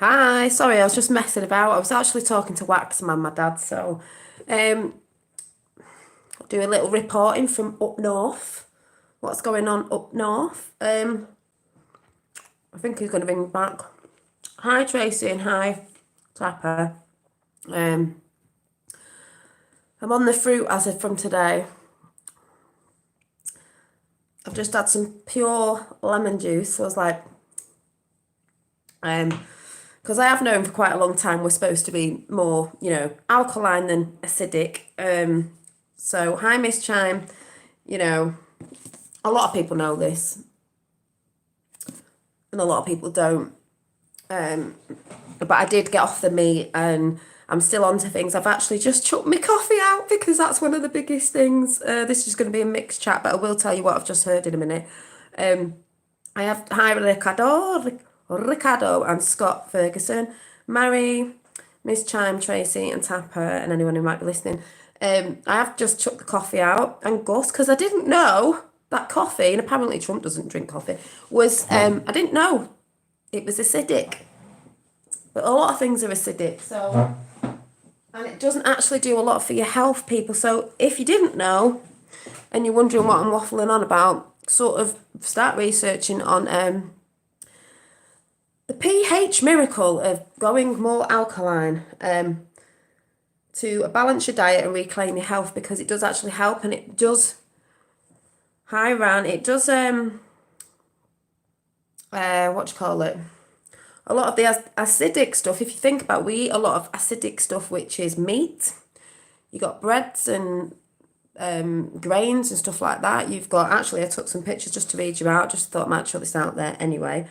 Hi, sorry, I was just messing about. I was actually talking to Waxman, my dad, so um do a little reporting from up north. What's going on up north? I think he's gonna ring back. Hi Tracy and hi Tapper. Um I'm on the fruit as of from today. I've just had some pure lemon juice. So I was like, because I have known for quite a long time we're supposed to be more, alkaline than acidic. So hi Miss Chime, you know, a lot of people know this and a lot of people don't. But I did get off the meat and I'm still on to things. I've actually just chucked my coffee out because that's one of the biggest things. This is going to be a mixed chat, but I will tell you what I've just heard in a minute. I have hi Ricardo and Scott Ferguson, Mary, Miss Chime, Tracy and Tapper and anyone who might be listening. I have just chucked the coffee out and Gus, because I didn't know that coffee, and apparently Trump doesn't drink coffee, was, I didn't know it was acidic. But a lot of things are acidic, so, and it doesn't actually do a lot for your health, people. So if you didn't know and you're wondering what I'm waffling on about, sort of start researching on the pH miracle of going more alkaline to balance your diet and reclaim your health, because it does actually help, and it does. Hi Ran, it does what do you call it? A lot of the acidic stuff. If you think about, we eat a lot of acidic stuff, which is meat. You got breads and grains and stuff like that. You've got, actually I took some pictures just to read you out. Just thought I might show this out there anyway.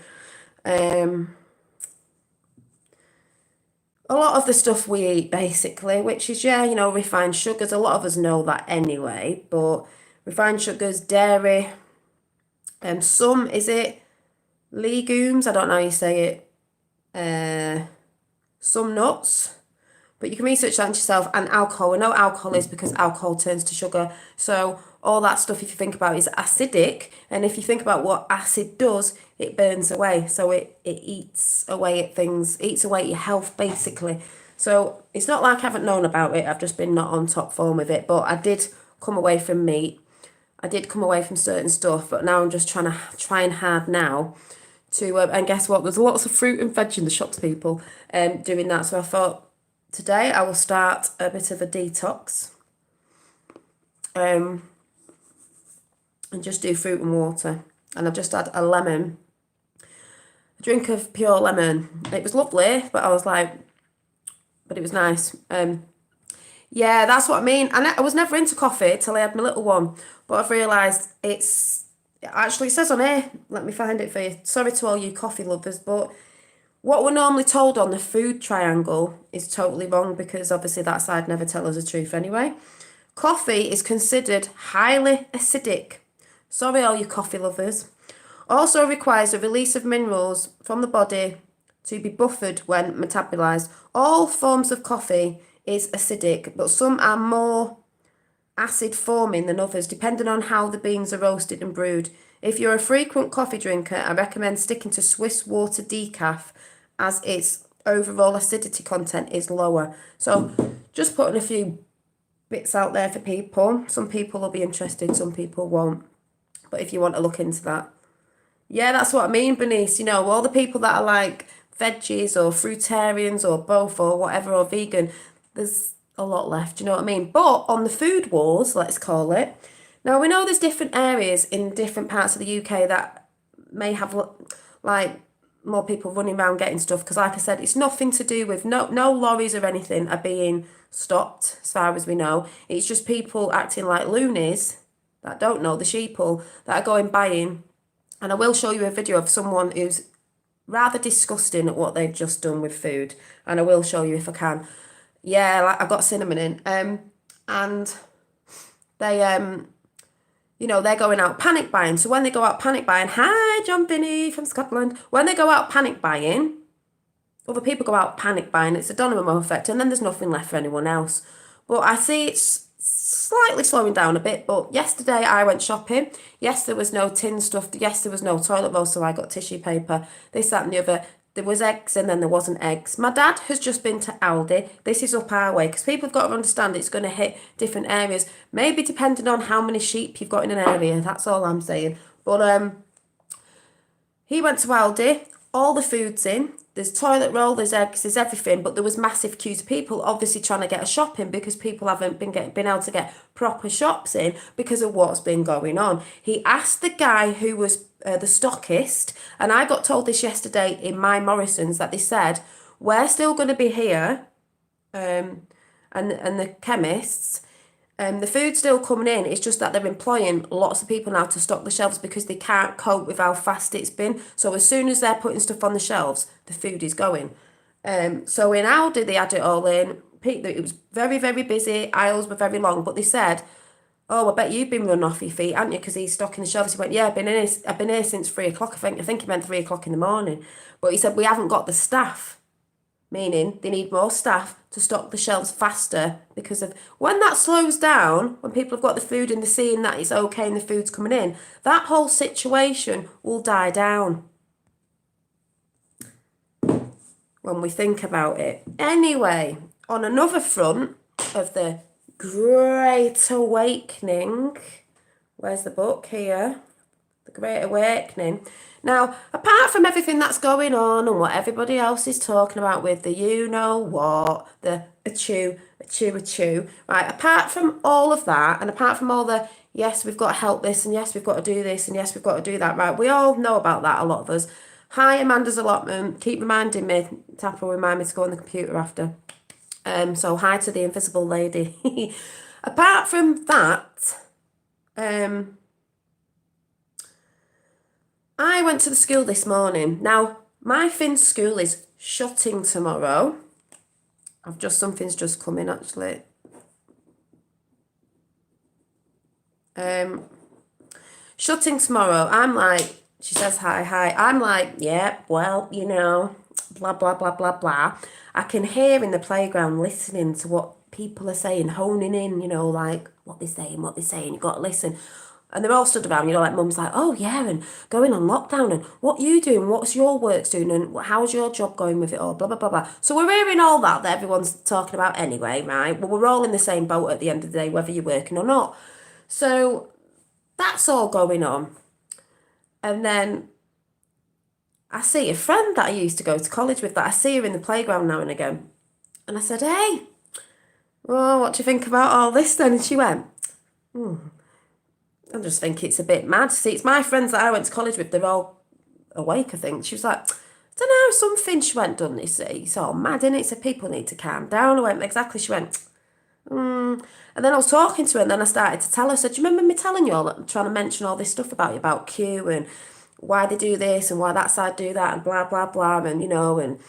A lot of the stuff we eat basically, which is, refined sugars. A lot of us know that anyway, but refined sugars, dairy, some, is it legumes? I don't know how you say it. Some nuts, but you can research that yourself. And alcohol. We know alcohol is because alcohol turns to sugar. So all that stuff, if you think about it, is acidic. And if you think about what acid does, it burns away. So it eats away at things, eats away at your health, basically. So it's not like I haven't known about it. I've just been not on top form with it. But I did come away from meat. I did come away from certain stuff. But now I'm just trying hard now to, and guess what? There's lots of fruit and veg in the shops, people, doing that. So I thought, today I will start a bit of a detox and just do fruit and water. And I've just had a drink of pure lemon. It was lovely, but I was like, but it was nice. Yeah, that's what I mean. And I was never into coffee till I had my little one, but I've realised it actually says on here, let me find it for you. Sorry to all you coffee lovers, but what we're normally told on the food triangle is totally wrong, because obviously that side never tell us the truth anyway. Coffee is considered highly acidic. Sorry, all you coffee lovers. Also requires a release of minerals from the body to be buffered when metabolized. All forms of coffee is acidic, but some are more acid forming than others, depending on how the beans are roasted and brewed. If you're a frequent coffee drinker, I recommend sticking to Swiss water decaf, as its overall acidity content is lower. So just putting a few bits out there for people. Some people will be interested, some people won't. But if you want to look into that. Yeah, that's what I mean, Bernice. All the people that are like veggies or fruitarians or both or whatever, or vegan, there's a lot left, you know what I mean? But on the food wars, let's call it, now we know there's different areas in different parts of the UK that may have like more people running around getting stuff, because like I said, it's nothing to do with, no lorries or anything are being stopped as far as we know. It's just people acting like loonies that don't know the sheeple that are going buying. And I will show you a video of someone who's rather disgusting at what they've just done with food, and I will show you if I can. Yeah, like I got cinnamon in, and they they're going out panic buying. So when they go out panic buying, hi John Binney from Scotland. When they go out panic buying, other people go out panic buying. It's a domino effect, and then there's nothing left for anyone else. But I see it's slightly slowing down a bit. But yesterday I went shopping. Yes, there was no tin stuff. Yes, there was no toilet roll, so I got tissue paper. This, that, and the other. there was eggs and then there wasn't eggs. My dad has just been to Aldi. This is up our way because people have got to understand it's going to hit different areas. Maybe depending on how many sheep you've got in an area. That's all I'm saying. But he went to Aldi. All the food's in. There's toilet roll, there's eggs, there's everything. But there was massive queues of people obviously trying to get a shop in because people haven't been able to get proper shops in because of what's been going on. He asked the guy who was the stockist, and I got told this yesterday in my Morrison's, that they said, we're still going to be here, and the chemists, the food's still coming in. It's just that they're employing lots of people now to stock the shelves because they can't cope with how fast it's been. So as soon as they're putting stuff on the shelves, the food is going. So in Aldi, they had it all in. It was very, very busy. Aisles were very long. But they said, oh, I bet you've been run off your feet, haven't you? Because he's stocking the shelves. He went, yeah, I've been here since 3 o'clock. I think he meant 3 o'clock in the morning. But he said, we haven't got the staff. Meaning they need more staff to stock the shelves faster because of when that slows down, when people have got the food and they're seeing that it's okay and the food's coming in, that whole situation will die down when we think about it. Anyway, on another front of the Great Awakening, where's the book here? The Great Awakening. Now, apart from everything that's going on and what everybody else is talking about with the you-know-what, the achoo, right, apart from all of that, and apart from all the, yes, we've got to help this, and yes, we've got to do this, and yes, we've got to do that, right, we all know about that, a lot of us. Hi, Amanda's allotment. Keep reminding me, Tapper will remind me to go on the computer after. So hi to the invisible lady. Apart from that, I went to the school this morning. Now, my Finn's school is shutting tomorrow. Something's just come in actually. Shutting tomorrow. I'm like, she says hi. I'm like, yeah, well, you know, blah, blah, blah, blah, blah. I can hear in the playground listening to what people are saying, honing in, you know, like what they're saying. You've got to listen. And they're all stood around, you know, like mum's like, oh yeah, and going on lockdown, and what you doing, what's your work doing, and how's your job going with it all, blah, blah, blah, blah. So we're hearing all that everyone's talking about anyway, right? Well, we're all in the same boat at the end of the day, whether you're working or not. So that's all going on. And then I see a friend that I used to go to college with that I see her in the playground now and again. And I said, hey, well, what do you think about all this then? And she went, I just think it's a bit mad. See, it's my friends that I went to college with. They're all awake, I think. She was like, I don't know, something she went done. It's all mad, innit? So people need to calm down. I went, exactly. She went, And then I was talking to her and then I started to tell her, I said, do you remember me telling you all, trying to mention all this stuff about you, about Q and why they do this and why that side do that and blah, blah, blah. And, you know, and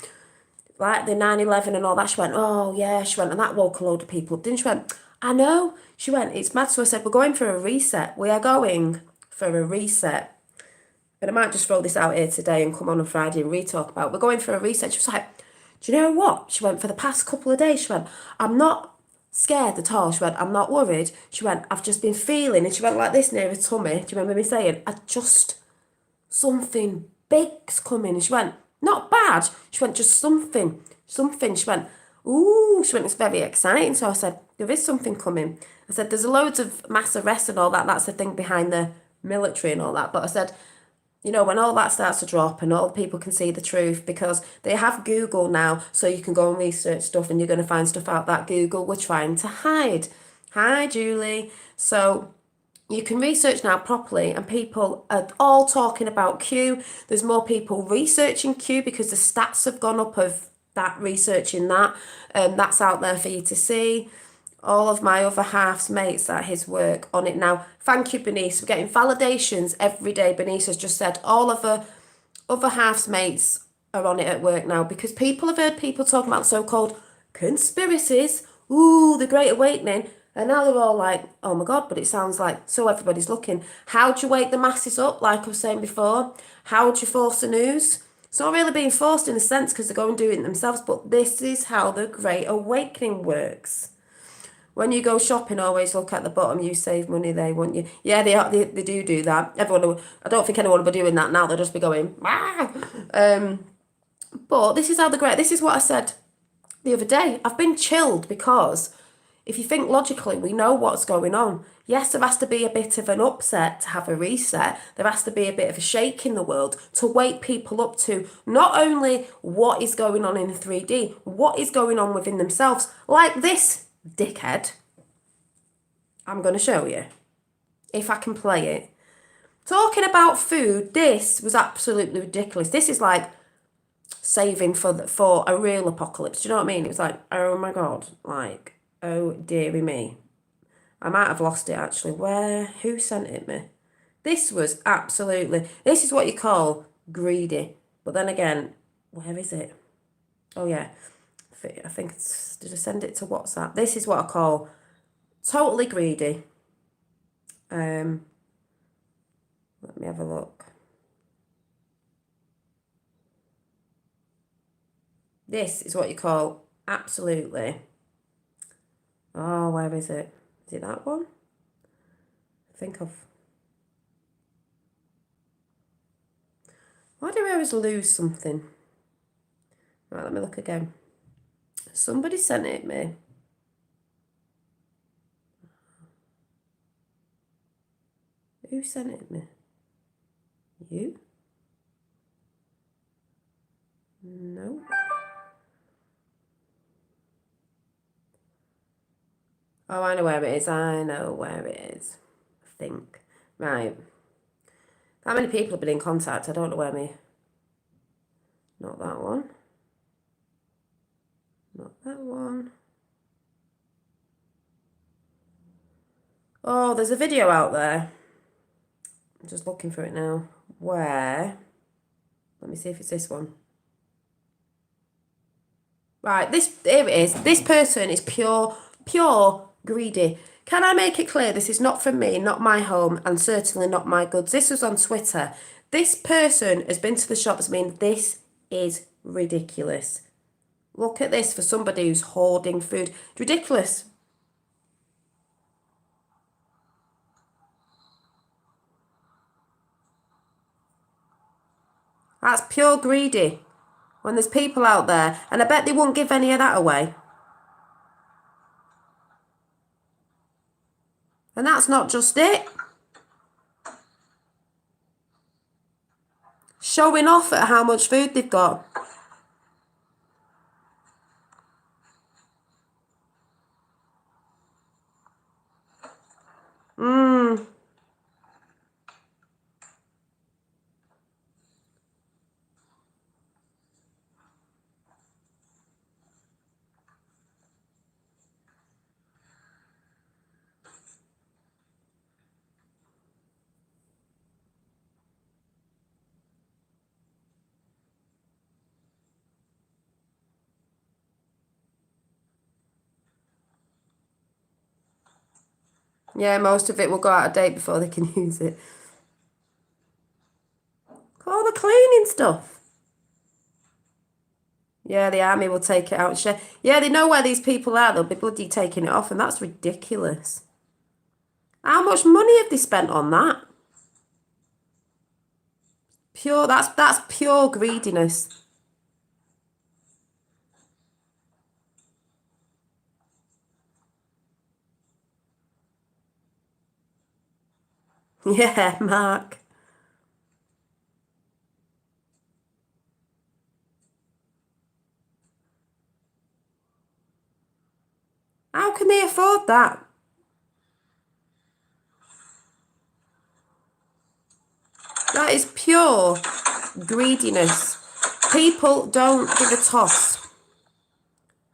like the 9/11 and all that. She went, oh, yeah. She went, and that woke a load of people up. Didn't she? Went, I know. She went, it's mad. So I said, we're going for a reset. We are going for a reset. And I might just throw this out here today and come on Friday and re-talk about it. We're going for a reset. She was like, do you know what? She went, for the past couple of days, she went, I'm not scared at all. She went, I'm not worried. She went, I've just been feeling, and she went like this near her tummy. Do you remember me saying, something big's coming? And she went, not bad. She went, just something. She went, ooh, she went, it's very exciting. So I said, there is something coming. I said, there's loads of mass arrests and all that. That's the thing behind the military and all that. But I said, you know, when all that starts to drop and all people can see the truth, because they have Google now, so you can go and research stuff and you're going to find stuff out that Google were trying to hide. Hi, Julie. So you can research now properly, and people are all talking about Q. There's more people researching Q because the stats have gone up of that researching that. That's out there for you to see. All of my other half's mates at his work on it now. Thank you, Bernice. We're getting validations every day. Bernice has just said all of her other half's mates are on it at work now, because people have heard people talking about so-called conspiracies. Ooh, the Great Awakening. And now they're all like, oh my God, but it sounds like, so everybody's looking. How do you wake the masses up, like I was saying before? How do you force the news? It's not really being forced in a sense because they go and do it themselves, but this is how the Great Awakening works. When you go shopping, always look at the bottom. You save money, they want you. Yeah, they do that. Everyone, I don't think anyone will be doing that now. They'll just be going, ah. But this is how this is what I said the other day. I've been chilled because if you think logically, we know what's going on. Yes, there has to be a bit of an upset to have a reset. There has to be a bit of a shake in the world to wake people up to not only what is going on in the 3D, what is going on within themselves. Like this dickhead. I'm going to show you if I can play it. Talking about food, this was absolutely ridiculous. This is like saving for a real apocalypse. Do you know what I mean? It was like, oh my God, like, oh dearie me. I might have lost it actually. Who sent it me? This is what you call greedy. But then again, where is it? Oh yeah, I think did I send it to WhatsApp? This is what I call totally greedy. Let me have a look. This is what you call absolutely. Oh, where is it? Is it that one? I think I've... Why do I always lose something? Right, let me look again. Somebody sent it me. Who sent it me? You? No. Oh, I know where it is. I know where it is. I think. Right. How many people have been in contact? I don't know where me... Not that one. Not that one. Oh, there's a video out there. I'm just looking for it now. Where... Let me see if it's this one. Right, here it is. This person is pure greedy. Can I make it clear this is not from me, not my home, and certainly not my goods? This was on Twitter. This person has been to the shops. I mean, this is ridiculous. Look at this for somebody who's hoarding food. It's ridiculous. That's pure greedy. When there's people out there, and I bet they won't give any of that away. And that's not just it. Showing off at how much food they've got. Yeah, most of it will go out of date before they can use it. All the cleaning stuff. Yeah, the army will take it out and share. Yeah, they know where these people are. They'll be bloody taking it off, and that's ridiculous. How much money have they spent on that? That's pure greediness. Yeah, Mark. How can they afford that? That is pure greediness. People don't give a toss.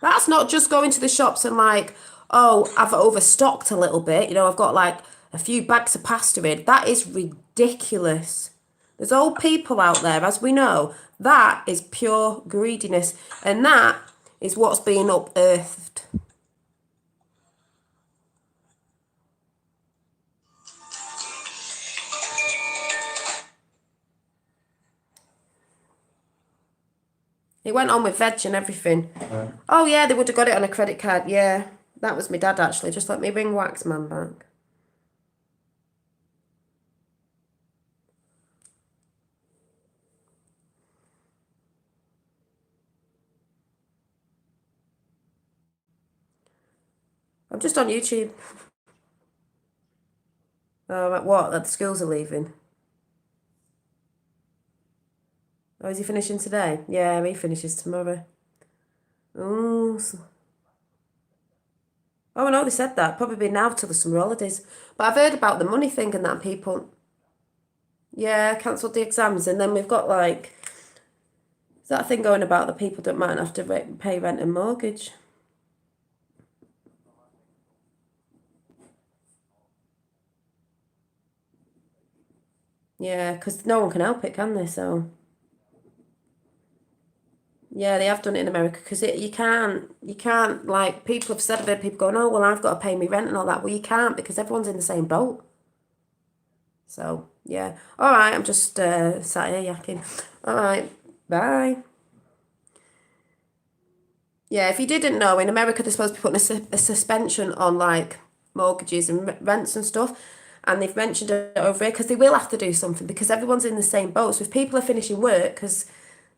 That's not just going to the shops and like, oh, I've overstocked a little bit. You know, I've got like a few bags of pasta in. That is ridiculous. There's old people out there, as we know. That is pure greediness. And that is what's being unearthed. It went on with veg and everything. Oh, yeah, they would have got it on a credit card. Yeah, that was my dad, actually. Just let me bring Waxman back. I'm just on YouTube. What? That the schools are leaving. Oh, is he finishing today? Yeah, he finishes tomorrow. Oh, oh no, they said that. Probably be now till the summer holidays. But I've heard about the money thing and that people, yeah, cancelled the exams. And then we've got like, is that thing going about that people don't might have to pay rent and mortgage? Yeah, because no one can help it, can they? So, yeah, they have done it in America because you can't, like, people have said of it, people going, oh, well, I've got to pay me rent and all that. Well, you can't because everyone's in the same boat. So, yeah. All right, I'm just sat here yakking. All right, bye. Yeah, if you didn't know, in America, they're supposed to be putting a suspension on, like, mortgages and rents and stuff. And they've mentioned it over here because they will have to do something because everyone's in the same boat. So if people are finishing work, because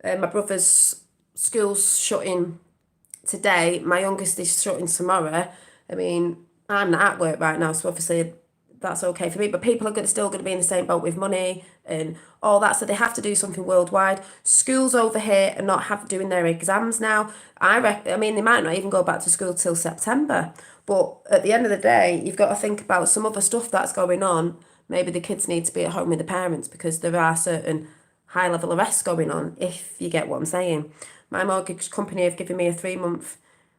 my brother's school's shutting today, my youngest is shutting tomorrow. I mean, I'm not at work right now, so obviously that's okay for me. But people are still going to be in the same boat with money and all that, so they have to do something worldwide. Schools over here are not doing their exams now. I mean, they might not even go back to school till September. But at the end of the day, you've got to think about some other stuff that's going on. Maybe the kids need to be at home with the parents because there are certain high level arrests going on, if you get what I'm saying. My mortgage company have given me a 3 month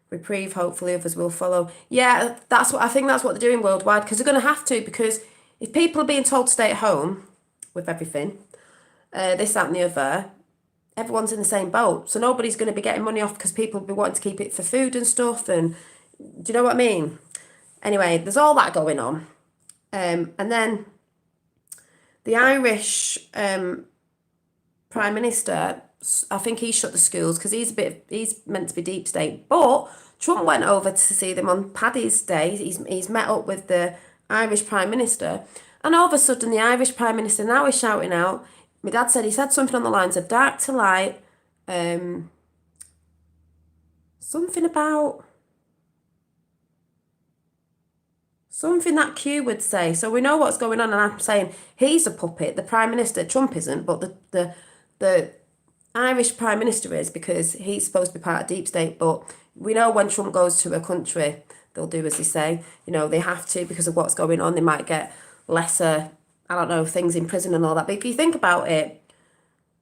reprieve. Hopefully others will follow. Yeah, I think that's what they're doing worldwide because they're going to have to, because if people are being told to stay at home with everything, this, that and the other, everyone's in the same boat. So nobody's going to be getting money off because people will be wanting to keep it for food and stuff. And do you know what I mean? Anyway, there's all that going on. And then the Irish Prime Minister, I think he shut the schools because he's meant to be deep state. But Trump went over to see them on Paddy's Day. He's met up with the Irish Prime Minister, and all of a sudden the Irish Prime Minister now is shouting out. My dad said he said something on the lines of dark to light, something about something that Q would say. So we know what's going on, and I'm saying he's a puppet. The Prime Minister, Trump isn't, but the Irish Prime Minister is, because he's supposed to be part of deep state. But we know when Trump goes to a country, they'll do as they say. You know, they have to because of what's going on. They might get lesser, I don't know, things in prison and all that. But if you think about it,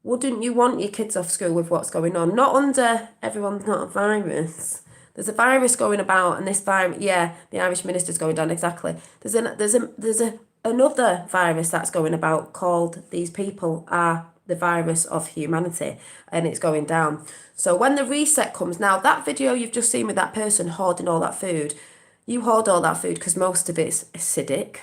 wouldn't you want your kids off school with what's going on? Not under everyone's not a virus. There's a virus going about, and this virus, yeah, the Irish minister's going down, exactly. There's another virus that's going about called these people are the virus of humanity, and it's going down. So when the reset comes, now that video you've just seen with that person hoarding all that food, you hoard all that food because most of it's acidic.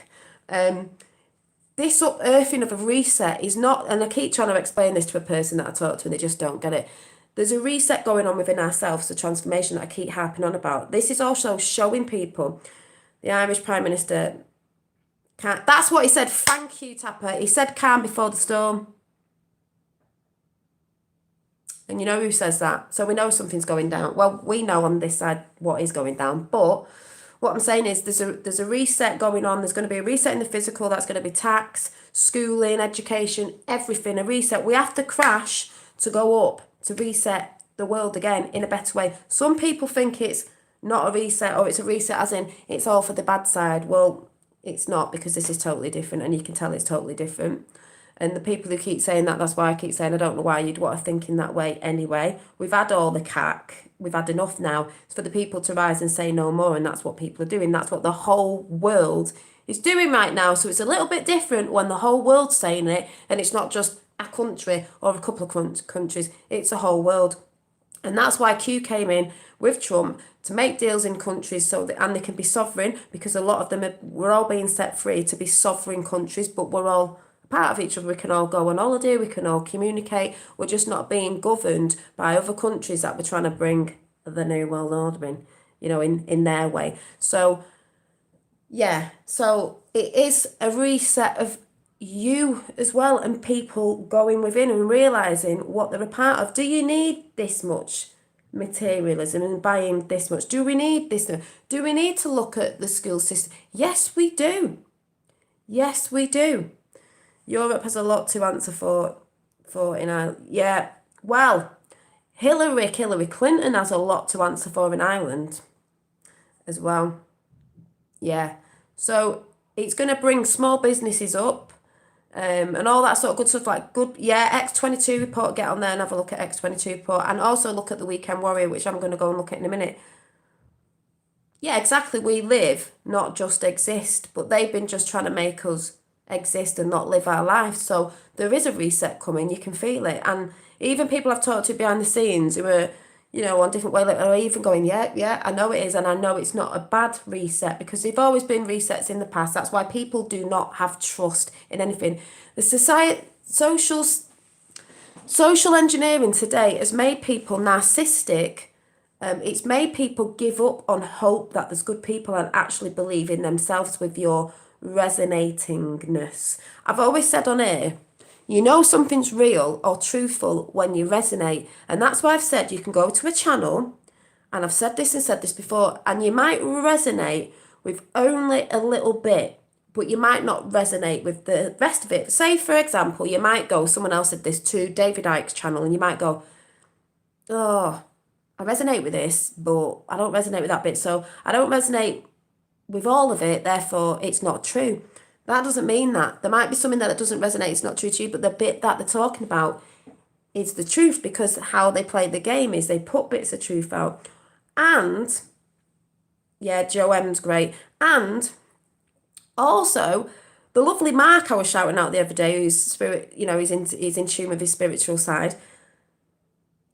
This unearthing of a reset is not, and I keep trying to explain this to a person that I talk to and they just don't get it. There's a reset going on within ourselves, the transformation that I keep harping on about. This is also showing people the Irish Prime Minister can't. That's what he said. Thank you, Tapper. He said calm before the storm. And you know who says that? So we know something's going down. Well, we know on this side what is going down. But what I'm saying is there's a reset going on. There's going to be a reset in the physical. That's going to be tax, schooling, education, everything. A reset. We have to crash to go up, to reset the world again in a better way. Some people think it's not a reset, or it's a reset as in it's all for the bad side. Well, it's not, because this is totally different, and you can tell it's totally different. And the people who keep saying that, that's why I keep saying I don't know why you'd want to think in that way anyway. We've had all the cack. We've had enough now. It's for the people to rise and say no more, and that's what people are doing. That's what the whole world is doing right now. So it's a little bit different when the whole world's saying it, and it's not just a country or a couple of countries. It's a whole world. And that's why Q came in with Trump to make deals in countries so that, and they can be sovereign, because a lot of them we're all being set free to be sovereign countries, but we're all part of each other. We can all go on holiday, we can all communicate. We're just not being governed by other countries that we're trying to bring the new world order in, in their way. So yeah, so it is a reset of you as well, and people going within and realizing what they're a part of. Do you need this much materialism and buying this much. Do we need this? Do we need to look at the school system? Yes, we do. Yes, we do. Europe has a lot to answer for in Ireland. Yeah, well, Hillary Clinton has a lot to answer for in Ireland as well. Yeah. So it's going to bring small businesses up and all that sort of good stuff. Like, good, yeah, X22 report, get on there and have a look at X22 report. And also look at the Weekend Warrior, which I'm going to go and look at in a minute. Yeah, exactly. We live, not just exist. But they've been just trying to make us exist and not live our lives. So there is a reset coming. You can feel it. And even people I've talked to behind the scenes who are, on different wavelengths are even going, yeah, I know it is. And I know it's not a bad reset because there've always been resets in the past. That's why people do not have trust in anything. The social engineering today has made people narcissistic. It's made people give up on hope that there's good people and actually believe in themselves with your resonatingness. I've always said on air, you know something's real or truthful when you resonate. And that's why I've said you can go to a channel, and I've said this and said this before, and you might resonate with only a little bit, but you might not resonate with the rest of it. Say, for example, you might go, someone else said this to David Icke's channel, and you might go, oh, I resonate with this, but I don't resonate with that bit. So I don't resonate with all of it, therefore it's not true. That doesn't mean that. There might be something that doesn't resonate, it's not true to you, but the bit that they're talking about is the truth because how they play the game is they put bits of truth out. And, yeah, Joe M's great. And also, the lovely Mark I was shouting out the other day, who's spirit, he's in tune with his spiritual side.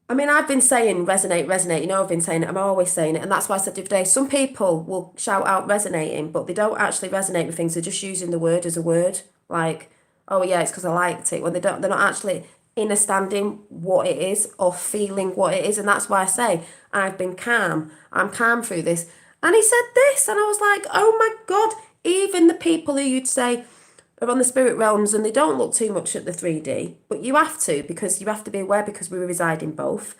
I mean, I've been saying resonate, I've been saying it, I'm always saying it, and that's why I said the other day, some people will shout out resonating, but they don't actually resonate with things, they're just using the word as a word, like, oh yeah, it's because I liked it, when they're not actually understanding what it is, or feeling what it is, and that's why I say, I've been calm, I'm calm through this, and he said this, and I was like, oh my God, even the people who you'd say, are on the spirit realms and they don't look too much at the 3D, but you have to because you have to be aware because we reside in both.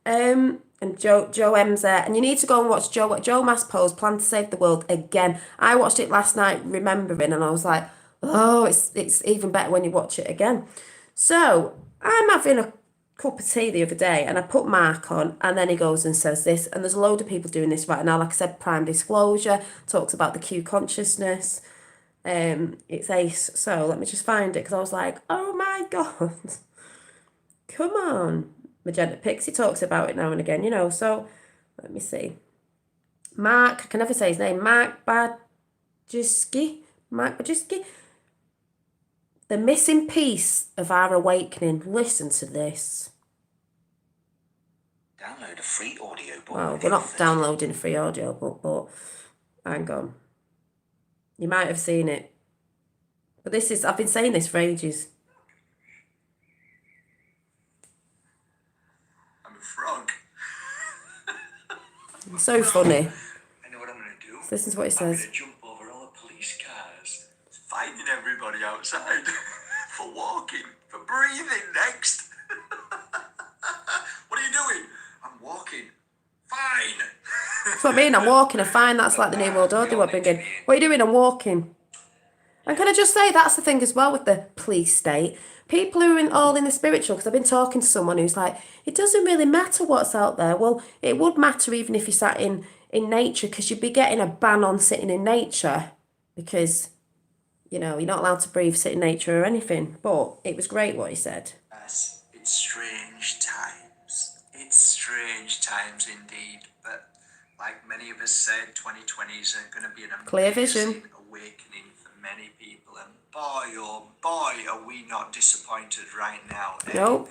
And Joe M's there, and you need to go and watch Joe Maspos Plan to Save the World again. I watched it last night, remembering, and I was like, oh, it's even better when you watch it again. So I'm having a cup of tea the other day, and I put Mark on, and then he goes and says this, and there's a load of people doing this right now. Like I said, Prime Disclosure talks about the Q consciousness. It's Ace. So let me just find it because I was like, oh my God, come on. Magenta Pixie talks about it now and again, so let me see. Mark, I can never say his name, Mark Bajiski. The missing piece of our awakening. Listen to this. Download a free audio book. Well, we're not downloading a free audio book, but hang on. You might have seen it. But I've been saying this for ages. I'm a frog. It's so funny. I know what I'm going to do. Listen to what he says. I'm going to jump over all the police cars, fighting everybody outside, for walking, for breathing next. What are you doing? I'm walking. Fine. That's what I mean. I'm walking. I'm fine. That's like the New World Order we're bringing. What are you doing? I'm walking. And can I just say, that's the thing as well with the police state. People who are all in the spiritual, because I've been talking to someone who's like, it doesn't really matter what's out there. Well, it would matter even if you sat in nature, because you'd be getting a ban on sitting in nature because, you're not allowed to breathe, sit in nature or anything. But it was great what he said. Yes, it's strange times. It's strange times indeed. But like many of us said, 2020 is going to be an Clear vision awakening for many people. And boy, oh boy, are we not disappointed right now. Nope.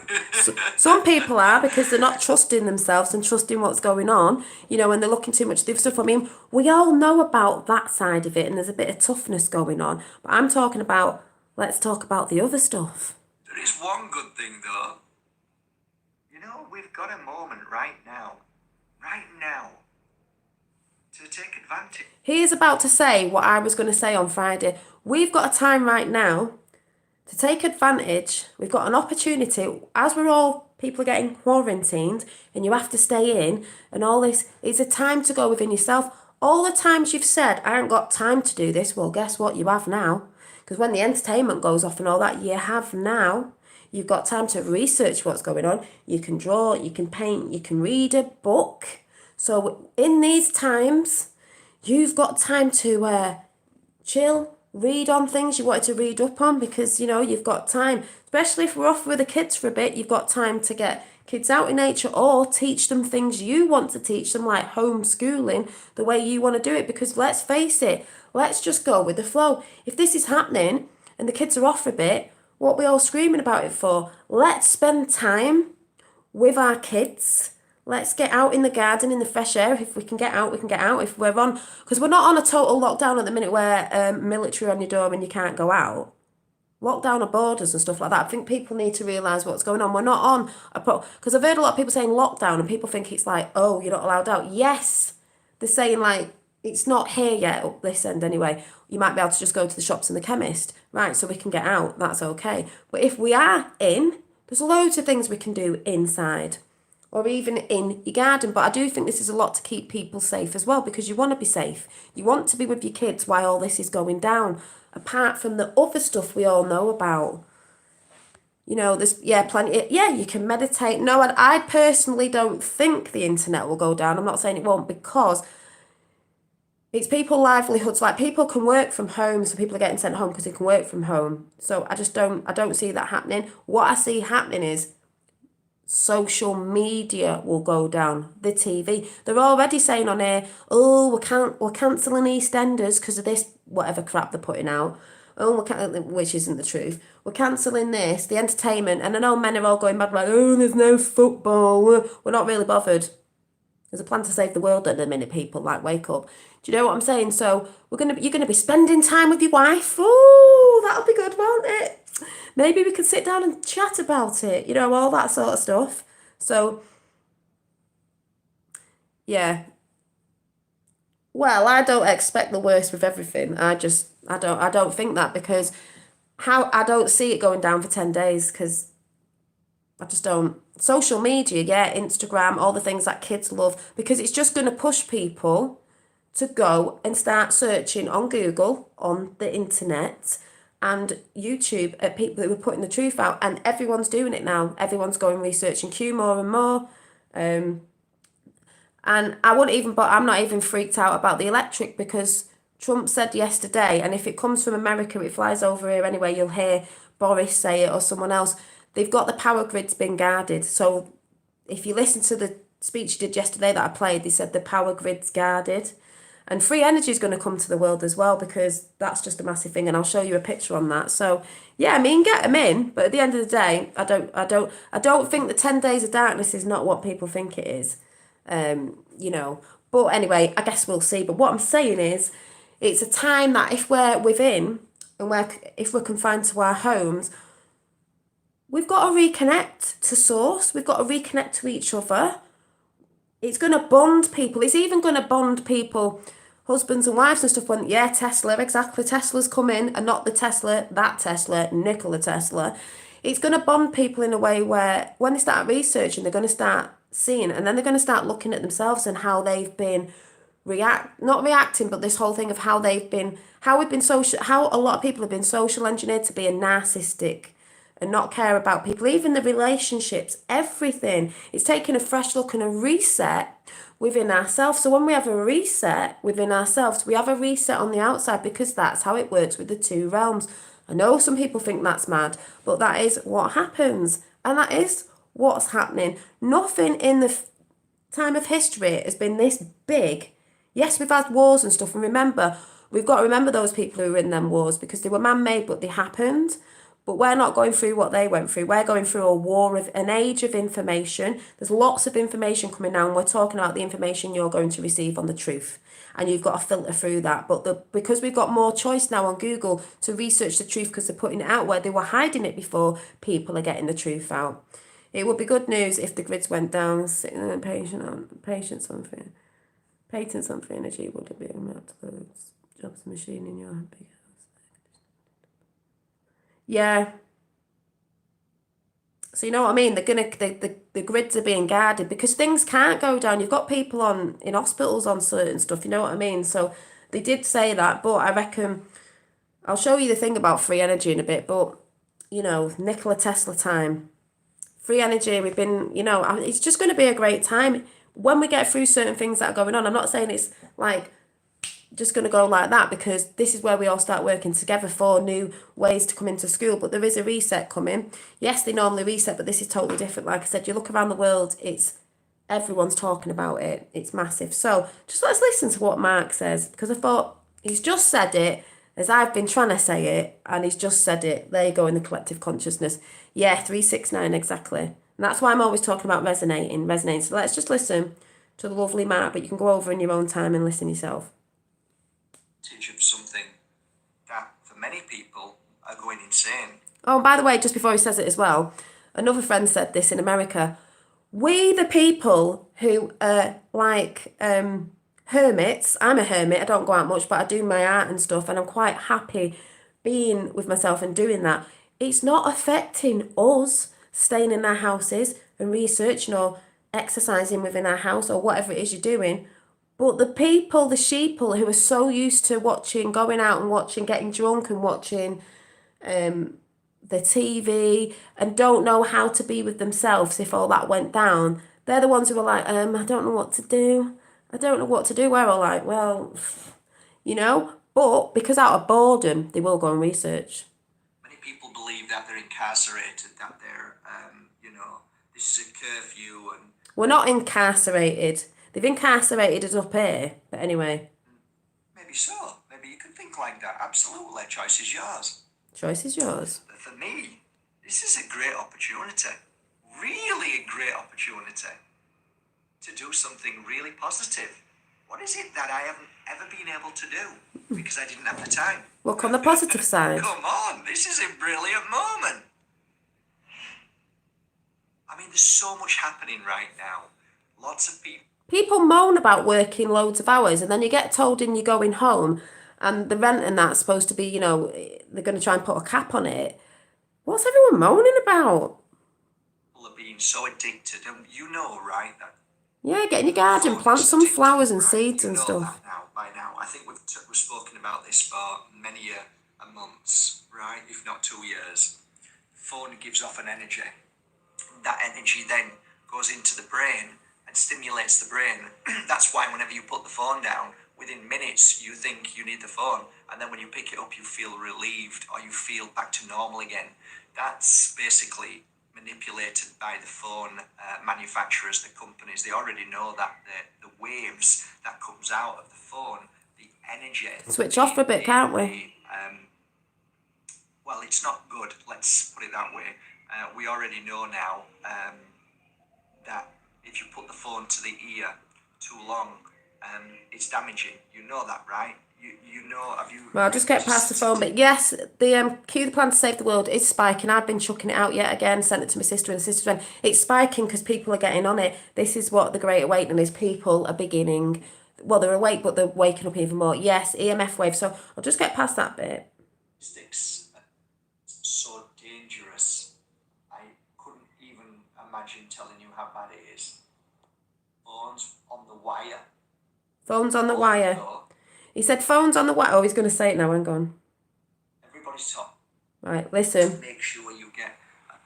Some people are, because they're not trusting themselves and trusting what's going on, and they're looking too much at the other stuff. I mean, we all know about that side of it, and there's a bit of toughness going on. But I'm talking about, let's talk about the other stuff. There is one good thing, though. We've got a moment right now, to take advantage. He is about to say what I was going to say on Friday. We've got a time right now to take advantage. We've got an opportunity, as people are getting quarantined and you have to stay in and all this, it's a time to go within yourself. All the times you've said, I haven't got time to do this, well, guess what? You have now. Because when the entertainment goes off and all that, you have now. You've got time to research what's going on. You can draw, you can paint, you can read a book. So in these times, you've got time to chill, read on things you wanted to read up on, because you've got time, especially if we're off with the kids for a bit. You've got time to get kids out in nature or teach them things you want to teach them, like homeschooling the way you want to do it. Because let's face it, let's just go with the flow. If this is happening and the kids are off for a bit, what we all screaming about it for? Let's spend time with our kids. Let's get out in the garden, in the fresh air. If we can get out, we can get out. If we're on, because we're not on a total lockdown at the minute where military on your door and you can't go out. Lockdown of borders and stuff like that. I think people need to realise what's going on. We're not on because I've heard a lot of people saying lockdown and people think it's like, oh, you're not allowed out. Yes, they're saying like, it's not here yet, up this end anyway. You might be able to just go to the shops and the chemist. Right, so we can get out. That's okay. But if we are in, there's loads of things we can do inside or even in your garden. But I do think this is a lot to keep people safe as well, because you want to be safe. You want to be with your kids while all this is going down, apart from the other stuff we all know about. There's, plenty. Yeah, you can meditate. No, I personally don't think the internet will go down. I'm not saying it won't, because it's people's livelihoods. Like, people can work from home, so people are getting sent home because they can work from home. So I don't see that happening. What I see happening is social media will go down, the TV. They're already saying on air, oh, we're cancelling EastEnders because of this, whatever crap they're putting out. Oh, which isn't the truth. We're cancelling this, the entertainment. And I know men are all going mad like, oh, there's no football. We're not really bothered. There's a plan to save the world at the minute, people. Like, wake up. Do you know what I'm saying? So you're gonna be spending time with your wife. Oh, that'll be good, won't it? Maybe we could sit down and chat about it. All that sort of stuff. So, yeah. Well, I don't expect the worst with everything. I don't think that, because I don't see it going down for 10 days, because I just don't. Social media, yeah, Instagram, all the things that kids love, because it's just going to push people to go and start searching on Google, on the internet, and YouTube at people who are putting the truth out. And everyone's doing it now. Everyone's going researching Q more and more. And I'm not even freaked out about the electric, because Trump said yesterday, and if it comes from America, it flies over here anyway, you'll hear Boris say it or someone else, they've got the power grids being guarded. So if you listen to the speech he did yesterday that I played, they said the power grid's guarded. And free energy is going to come to the world as well, because that's just a massive thing, and I'll show you a picture on that. So yeah, I mean, get them in, but at the end of the day, I don't think the 10 days of darkness is not what people think it is. But anyway, I guess we'll see. But what I'm saying is, it's a time that if we're within and if we're confined to our homes, we've got to reconnect to source. We've got to reconnect to each other. It's going to bond people. It's even going to bond people, husbands and wives and stuff. When, yeah, Tesla, exactly. Tesla's come in, and not the Tesla, that Tesla, Nikola Tesla. It's going to bond people in a way where when they start researching, they're going to start seeing, and then they're going to start looking at themselves and how they've been not reacting, but this whole thing of how we've been social, how a lot of people have been social engineered to be a narcissistic and not care about people, even the relationships, everything. It's taking a fresh look and a reset within ourselves. So when we have a reset within ourselves, we have a reset on the outside, because that's how it works with the two realms. I know some people think that's mad, but that is what happens. And that is what's happening. Nothing in the time of history has been this big. Yes, we've had wars and stuff. And remember, we've got to remember those people who were in them wars, because they were man-made, but they happened. But we're not going through what they went through. We're going through a war of an age of information. There's lots of information coming now, and we're talking about the information you're going to receive on the truth. And you've got to filter through that. But because we've got more choice now on Google to research the truth, because they're putting it out where they were hiding it before, people are getting the truth out. It would be good news if the grids went down, sitting in patents on free energy would be able to jobs machine in your big house. Yeah. So you know what I mean? The grids are being guarded because things can't go down. You've got people on in hospitals on certain stuff, you know what I mean? So they did say that, but I reckon I'll show you the thing about free energy in a bit, but you know, Nikola Tesla time. Free energy, we've been, it's just going to be a great time when we get through certain things that are going on. I'm not saying it's like just going to go like that because this is where we all start working together for new ways to come into school. But there is a reset coming. Yes, they normally reset, but this is totally different. Like I said, you look around the world, it's everyone's talking about it. It's massive. So just let's listen to what Mark says because I thought he's just said it as I've been trying to say it, and he's just said it. There you go in the collective consciousness. Yeah, 369 exactly. And that's why I'm always talking about resonating. So let's just listen to the lovely Mark, but you can go over in your own time and listen yourself. Of something that for many people are going insane. Oh, and by the way, just before he says it as well, another friend said this in America. We the people who are like hermits, I'm a hermit, I don't go out much, but I do my art and stuff, and I'm quite happy being with myself and doing that. It's not affecting us staying in our houses and researching or exercising within our house or whatever it is you're doing. But the people, the sheeple who are so used to watching, going out and watching, getting drunk and watching the TV and don't know how to be with themselves if all that went down, they're the ones who are like, I don't know what to do. I don't know what to do. We're all like, well, but because out of boredom, they will go and research. Many people believe that they're incarcerated, that they're, this is a curfew and... We're not incarcerated. They've incarcerated us up here, but anyway. Maybe so. Maybe you could think like that. Absolutely. Choice is yours. Choice is yours. But for me, this is a great opportunity. Really a great opportunity to do something really positive. What is it that I haven't ever been able to do because I didn't have the time? Look on the positive side. Come on, this is a brilliant moment. I mean, there's so much happening right now. Lots of people. People moan about working loads of hours and then you get told in you're going home and the rent and that's supposed to be, they're going to try and put a cap on it. What's everyone moaning about? People are being so addicted. And you know, right? That yeah, get in your garden, plant some flowers and seeds and stuff. By now. I think we've spoken about this for many a months, right? If not 2 years. Phone gives off an energy. That energy then goes into the brain and stimulates the brain. That's why whenever you put the phone down, within minutes you think you need the phone, and then when you pick it up you feel relieved or you feel back to normal again. That's basically manipulated by the phone manufacturers, the companies. They already know that the waves that comes out of the phone, the energy... Switch off for a bit, can't we? Well, it's not good, let's put it that way. We already know now that if you put the phone to the ear too long, it's damaging. You know that, right? You know, have you... Well, I'll just get past the phone, but yes, the Q the Plan to Save the World is spiking. I've been chucking it out yet again, sent it to my sister and sister's friend. It's spiking because people are getting on it. This is what the Great Awakening is. People are beginning, well, they're awake, but they're waking up even more. Yes, EMF wave. So I'll just get past that bit. Sticks so dangerous. I couldn't even imagine telling you how bad it is. Phones on the wire. Phones on the wire. He said phones on the wire. Oh, he's going to say it now. Hang on. Everybody's top. Right, listen. Make sure you get...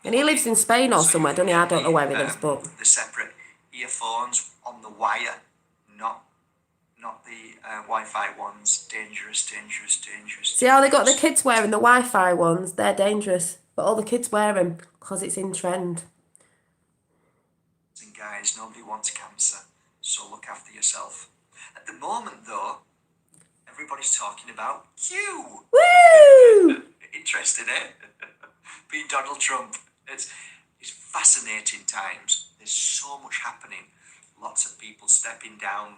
And he lives in Spain or somewhere, doesn't he? I don't know where he lives, but... The separate earphones on the wire, not the Wi-Fi ones. Dangerous. See how they got the kids wearing the Wi-Fi ones? They're dangerous. But all the kids wear them because it's in trend. And guys, nobody wants cancer, so look after yourself. At the moment, though, everybody's talking about you. Woo! Interested, eh? Being Donald Trump. It's fascinating times. There's so much happening. Lots of people stepping down.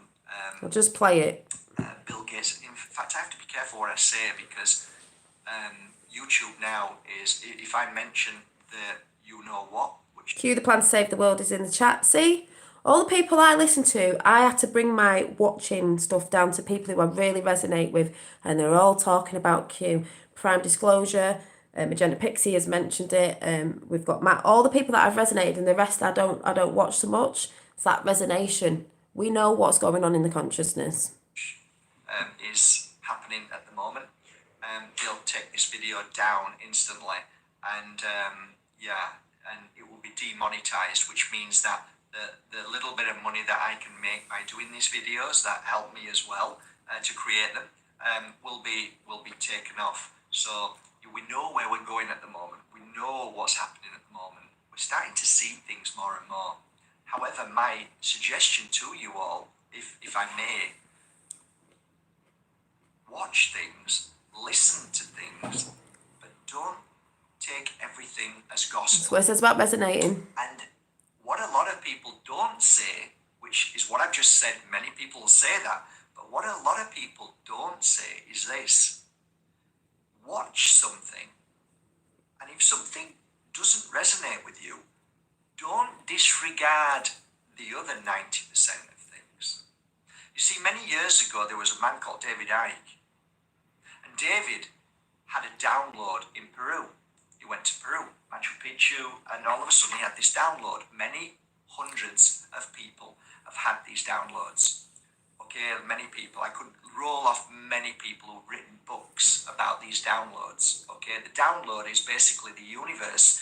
I'll just play it. Bill Gates. In fact, I have to be careful what I say because YouTube now is, if I mention the you know what, which... Q the Plan to Save the World is in the chat. See? All the people I listen to, I had to bring my watching stuff down to people who I really resonate with, and they're all talking about Q. Prime Disclosure, Magenta Pixie has mentioned it. We've got Matt. All the people that I've resonated, and the rest I don't watch so much. It's that resonation. We know what's going on in the consciousness. Is happening at the moment. They'll take this video down instantly, and and it will be demonetized, which means that the little bit of money that I can make by doing these videos that help me as well to create them will be taken off. So we know where we're going at the moment. We know what's happening at the moment. We're starting to see things more and more. However, my suggestion to you all, if I may, watch things, listen to things, but don't take everything as gospel. That's what it says about resonating. And what a lot of people don't say, which is what I've just said, many people say that, but what a lot of people don't say is this: watch something, and if something doesn't resonate with you, don't disregard the other 90% of things. You see, many years ago, there was a man called David Icke, and David had a download in Peru. He went to Peru, Machu Picchu, and all of a sudden he had this download. Many hundreds of people have had these downloads. Okay, many people. I could roll off many people who've written books about these downloads. Okay, the download is basically the universe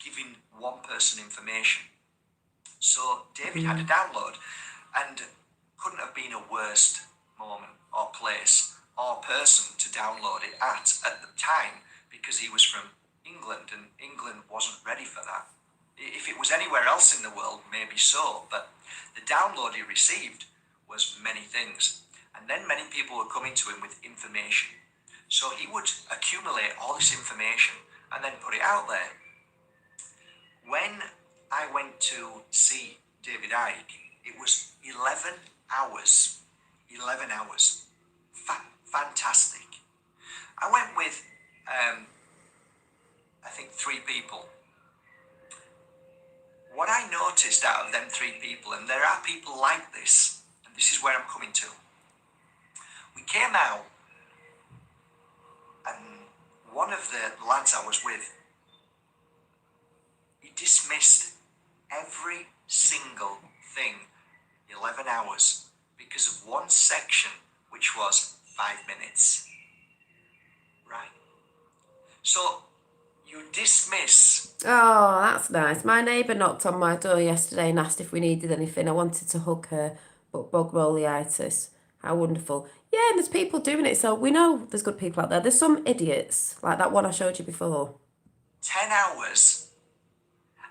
giving one person information. So David had a download, and couldn't have been a worse moment or place or person to download it at the time, because he was from England, and England wasn't ready for that. If it was anywhere else in the world, maybe so, but the download he received was many things. And then many people were coming to him with information. So he would accumulate all this information and then put it out there. When I went to see David Icke, it was 11 hours. 11 hours. Fantastic. I went with, I think, 3 people. What I noticed out of them 3 people, and there are people like this, and this is where I'm coming to. We came out, and one of the lads I was with, he dismissed every single thing 11 hours because of one section, which was 5 minutes. Right? So you dismiss. Oh, that's nice. My neighbour knocked on my door yesterday and asked if we needed anything. I wanted to hug her, but bug rolleitis. How wonderful. Yeah, and there's people doing it, so we know there's good people out there. There's some idiots, like that one I showed you before. 10 hours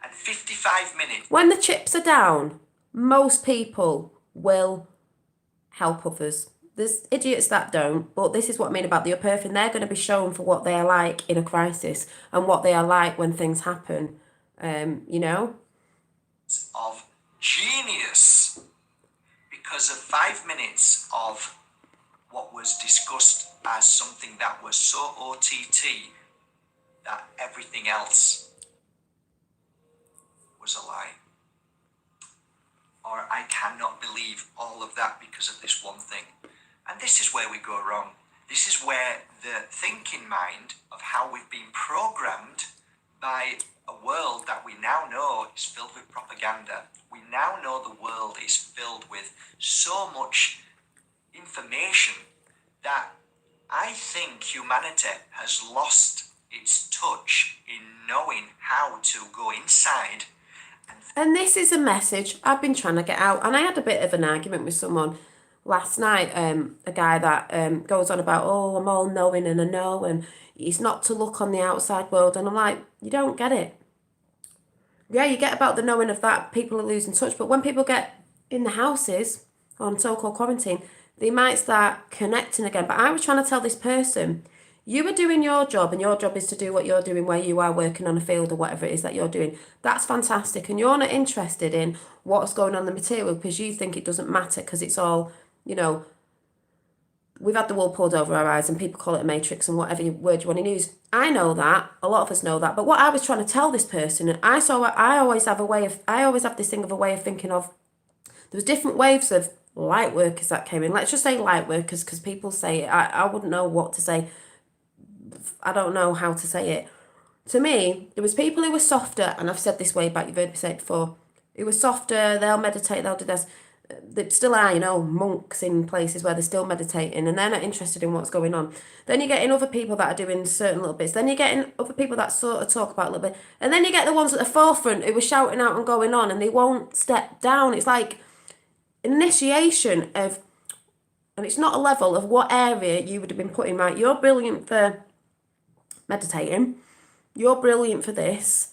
and 55 minutes. When the chips are down, most people will help others. There's idiots that don't, but this is what I mean about the upper earth, and they're going to be shown for what they are like in a crisis and what they are like when things happen, you know? Of genius because of 5 minutes of what was discussed as something that was so OTT that everything else was a lie. Or I cannot believe all of that because of this one thing. And this is where we go wrong. This is where the thinking mind of how we've been programmed by a world that we now know is filled with propaganda. We now know the world is filled with so much information that I think humanity has lost its touch in knowing how to go inside. And this is a message I've been trying to get out. And I had a bit of an argument with someone last night, a guy that goes on about, oh, I'm all knowing and I know, and it's not to look on the outside world. And I'm like, you don't get it. Yeah, you get about the knowing of that, people are losing touch. But when people get in the houses on so-called quarantine, they might start connecting again. But I was trying to tell this person, you are doing your job, and your job is to do what you're doing where you are working on a field or whatever it is that you're doing. That's fantastic. And you're not interested in what's going on in the material because you think it doesn't matter because it's all, you know, we've had the wool pulled over our eyes and people call it a matrix and whatever word you want to use. I know that. A lot of us know that. But what I was trying to tell this person, and I always have this thing of a way of thinking of, there was different waves of light workers that came in. Let's just say light workers because people say it. I wouldn't know what to say. I don't know how to say it. to me, there was people who were softer, and I've said this way back, you've heard me say it before, who were softer, they'll meditate, they'll do this. There still are, monks in places where they're still meditating and they're not interested in what's going on. Then you're getting other people that are doing certain little bits. Then you're getting other people that sort of talk about a little bit. And then you get the ones at the forefront who are shouting out and going on and they won't step down. It's like initiation of, and it's not a level of what area you would have been put in, right? You're brilliant for meditating. You're brilliant for this.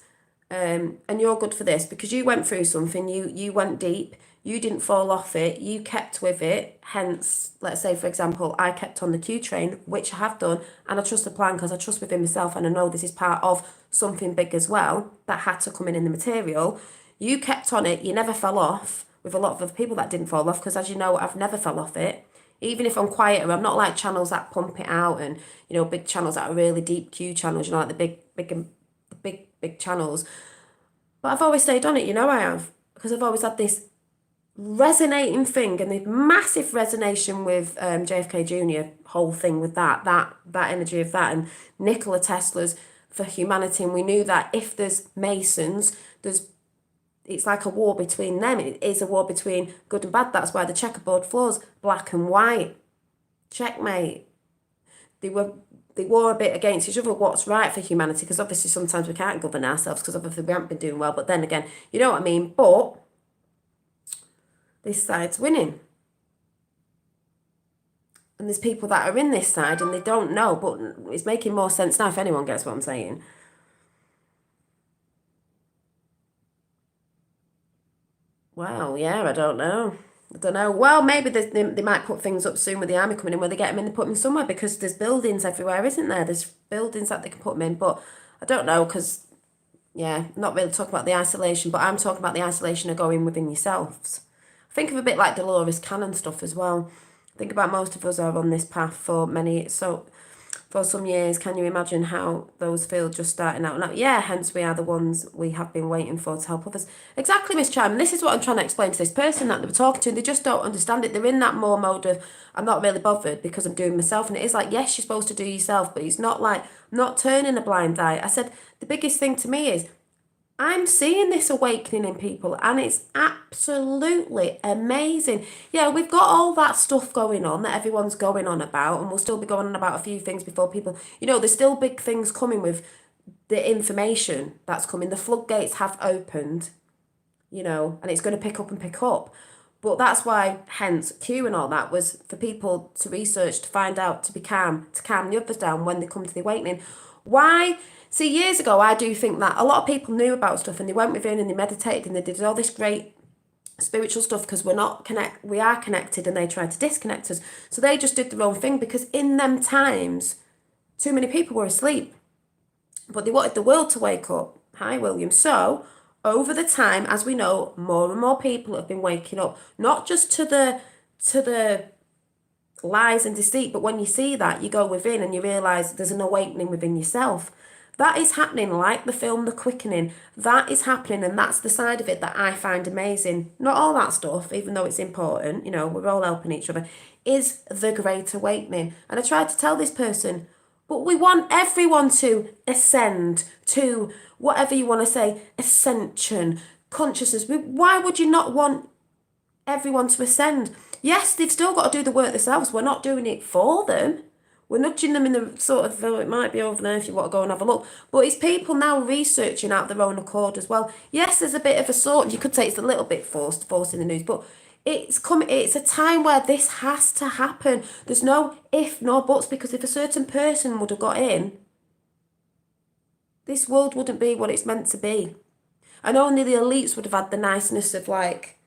And you're good for this because you went through something, you went deep, you didn't fall off it, you kept with it. Hence, let's say, for example, I kept on the Q train, which I have done, and I trust the plan because I trust within myself and I know this is part of something big as well that had to come in the material. You kept on it, you never fell off, with a lot of other people that didn't fall off because, as you know, I've never fell off it. Even if I'm quieter, I'm not like channels that pump it out and, big channels that are really deep Q channels, like the big channels. But I've always stayed on it, I have, because I've always had this resonating thing and the massive resonation with JFK Jr. whole thing with that energy of that, and Nikola Tesla's for humanity. And we knew that if there's Masons, it's like a war between them. It is a war between good and bad. That's why the checkerboard floor's black and white. Checkmate. They were a bit against each other, what's right for humanity, because obviously sometimes we can't govern ourselves because obviously we haven't been doing well. But then again, you know what I mean? But this side's winning. And there's people that are in this side and they don't know, but it's making more sense now if anyone gets what I'm saying. Well, yeah, I don't know. Well, maybe they might put things up soon with the army coming in where they get them in, they put them somewhere because there's buildings everywhere, isn't there? There's buildings that they can put them in, but I don't know because, yeah, not really talking about the isolation, but I'm talking about the isolation of going within yourselves. Think of a bit like Dolores Cannon stuff as well. Think about most of us are on this path for some years. Can you imagine how those feel just starting out now? Yeah, hence we are the ones we have been waiting for to help others. Exactly, Miss Charm. And this is what I'm trying to explain to this person that they were talking to. They just don't understand it. They're in that more mode of, I'm not really bothered because I'm doing myself. And it is like, yes, you're supposed to do yourself, but it's not like, I'm not turning a blind eye. I said, the biggest thing to me is, I'm seeing this awakening in people and it's absolutely amazing. Yeah, we've got all that stuff going on that everyone's going on about, and we'll still be going on about a few things before people, there's still big things coming with the information that's coming. The floodgates have opened, and it's going to pick up and pick up. But that's why, hence, Q and all that was for people to research, to find out, to be calm, to calm the others down when they come to the awakening. Why? See, years ago, I do think that a lot of people knew about stuff and they went within and they meditated and they did all this great spiritual stuff because we are connected and they tried to disconnect us. So they just did their own thing because in them times, too many people were asleep. But they wanted the world to wake up. Hi, William. So over the time, as we know, more and more people have been waking up, not just to the lies and deceit, but when you see that, you go within and you realise there's an awakening within yourself. That is happening, like the film The Quickening. That is happening, and that's the side of it that I find amazing. Not all that stuff, even though it's important, we're all helping each other, is the Great Awakening. And I tried to tell this person, but we want everyone to ascend to whatever you want to say, ascension, consciousness. Why would you not want everyone to ascend? Yes, they've still got to do the work themselves. We're not doing it for them. We're nudging them in the sort of, though it might be over there if you want to go and have a look. But it's people now researching out their own accord as well. Yes, there's a bit of a sort, you could say it's a little bit forcing the news, but it's a time where this has to happen. There's no if nor buts, because if a certain person would have got in, this world wouldn't be what it's meant to be. And only the elites would have had the niceness of, like,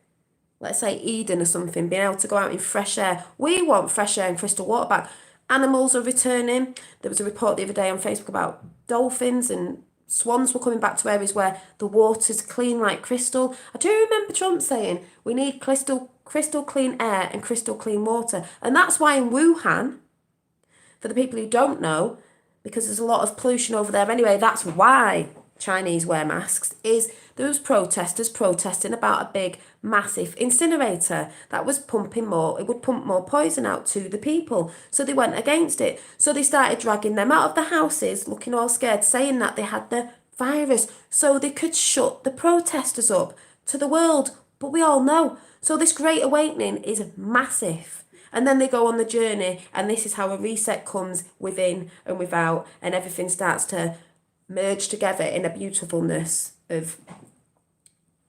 let's say Eden or something, being able to go out in fresh air. We want fresh air and crystal water back. Animals are returning. There was a report the other day on Facebook about dolphins and swans were coming back to areas where the water's clean like crystal. I do remember Trump saying we need crystal clean air and crystal clean water. And that's why in Wuhan, for the people who don't know, because there's a lot of pollution over there anyway, that's why Chinese wear masks, is there was protesters protesting about a big, massive incinerator that was pumping more, it would pump more poison out to the people. So they went against it. So they started dragging them out of the houses, looking all scared, saying that they had the virus so they could shut the protesters up to the world. But we all know. So this Great Awakening is massive. And then they go on the journey, and this is how a reset comes within and without, and everything starts to merge together in a beautifulness of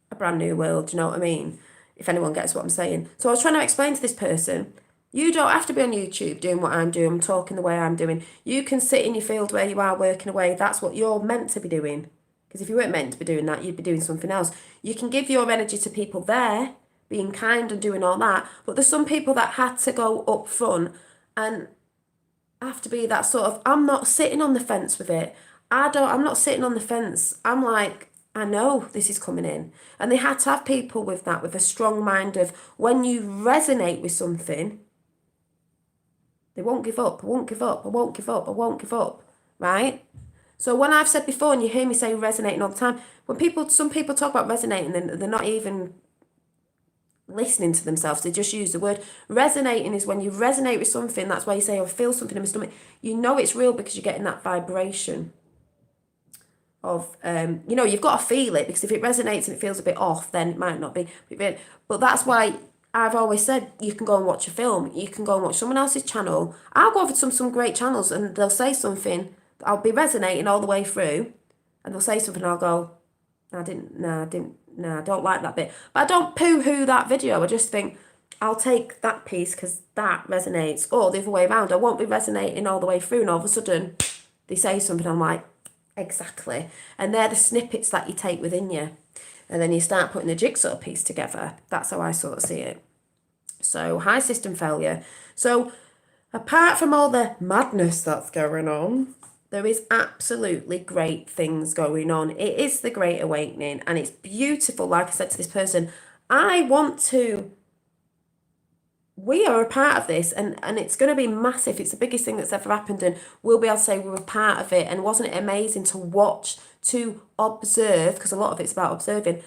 a brand new world. Do you know what I mean? If anyone gets what I'm saying. So I was trying to explain to this person, you don't have to be on YouTube doing what I'm doing, talking the way I'm doing. You can sit in your field where you are working away. That's what you're meant to be doing. Because if you weren't meant to be doing that, you'd be doing something else. You can give your energy to people there, being kind and doing all that. But there's some people that had to go up front and have to be that sort of, I'm not sitting on the fence with it. I'm not sitting on the fence. I'm like, I know this is coming in. And they had to have people with that, with a strong mind of, when you resonate with something, they won't give up. I won't give up. I won't give up. I won't give up. Right? So when I've said before, and you hear me say resonating all the time, when some people talk about resonating, then they're not even listening to themselves. They just use the word. Resonating is when you resonate with something. That's why you say, I feel something in my stomach. You know it's real because you're getting that vibration of, you've got to feel it, because if it resonates and it feels a bit off, then it might not be. But that's why I've always said, you can go and watch a film. You can go and watch someone else's channel. I'll go over to some great channels, and they'll say something. I'll be resonating all the way through, and they'll say something, and I'll go, I don't like that bit. But I don't poo-hoo that video. I just think, I'll take that piece because that resonates. Or the other way around, I won't be resonating all the way through, and all of a sudden they say something, I'm like, exactly. And they're the snippets that you take within you. And then you start putting the jigsaw piece together. That's how I sort of see it. So, high system failure. So, apart from all the madness that's going on, there is absolutely great things going on. It is the Great Awakening, and it's beautiful. Like I said to this person, we are a part of this, and it's going to be massive. It's the biggest thing that's ever happened, and we'll be able to say we were part of it. And wasn't it amazing to watch, to observe, because a lot of it's about observing,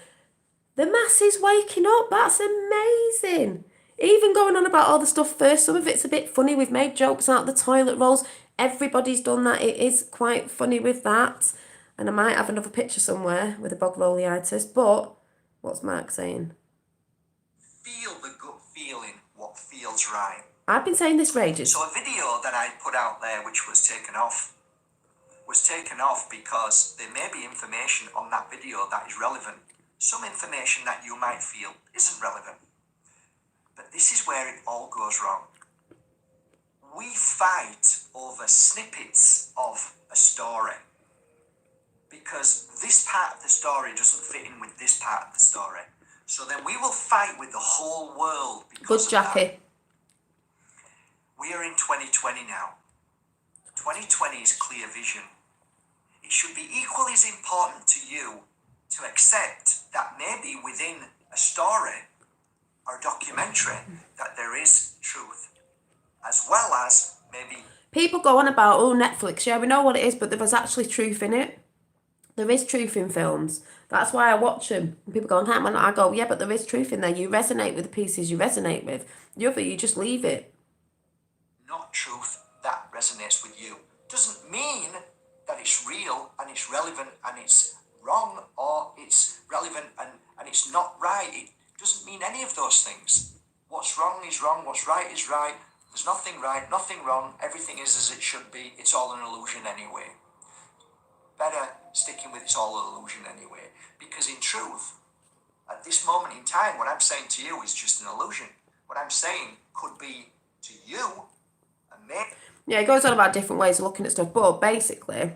the masses waking up. That's amazing. Even going on about all the stuff first, some of it's a bit funny. We've made jokes out of the toilet rolls. Everybody's done that. It is quite funny with that. And I might have another picture somewhere with a bog rolliitis. But what's Mark saying? Feel the gut feeling, what feels right. I've been saying this for ages. So a video that I put out there, which was taken off because there may be information on that video that is relevant. Some information that you might feel isn't relevant. But this is where it all goes wrong. We fight over snippets of a story because this part of the story doesn't fit in with this part of the story. So then we will fight with the whole world because Good, Jackie. We are in 2020 now. 2020 is clear vision. It should be equally as important to you to accept that maybe within a story or documentary that there is truth, as well as maybe people go on about, Netflix, yeah, we know what it is, but there was actually truth in it. There is truth in films. That's why I watch them. And people go, I go, yeah, but there is truth in there. You resonate with the pieces you resonate with. The other, you just leave it. Not truth that resonates with you. Doesn't mean that it's real and it's relevant and it's wrong, or it's relevant and it's not right. It doesn't mean any of those things. What's wrong is wrong, what's right is right. There's nothing right, nothing wrong. Everything is as it should be. It's all an illusion anyway. Better sticking with it's all an illusion anyway. Because in truth, at this moment in time, what I'm saying to you is just an illusion. What I'm saying could be to you a myth. Yeah, it goes on about different ways of looking at stuff. But basically,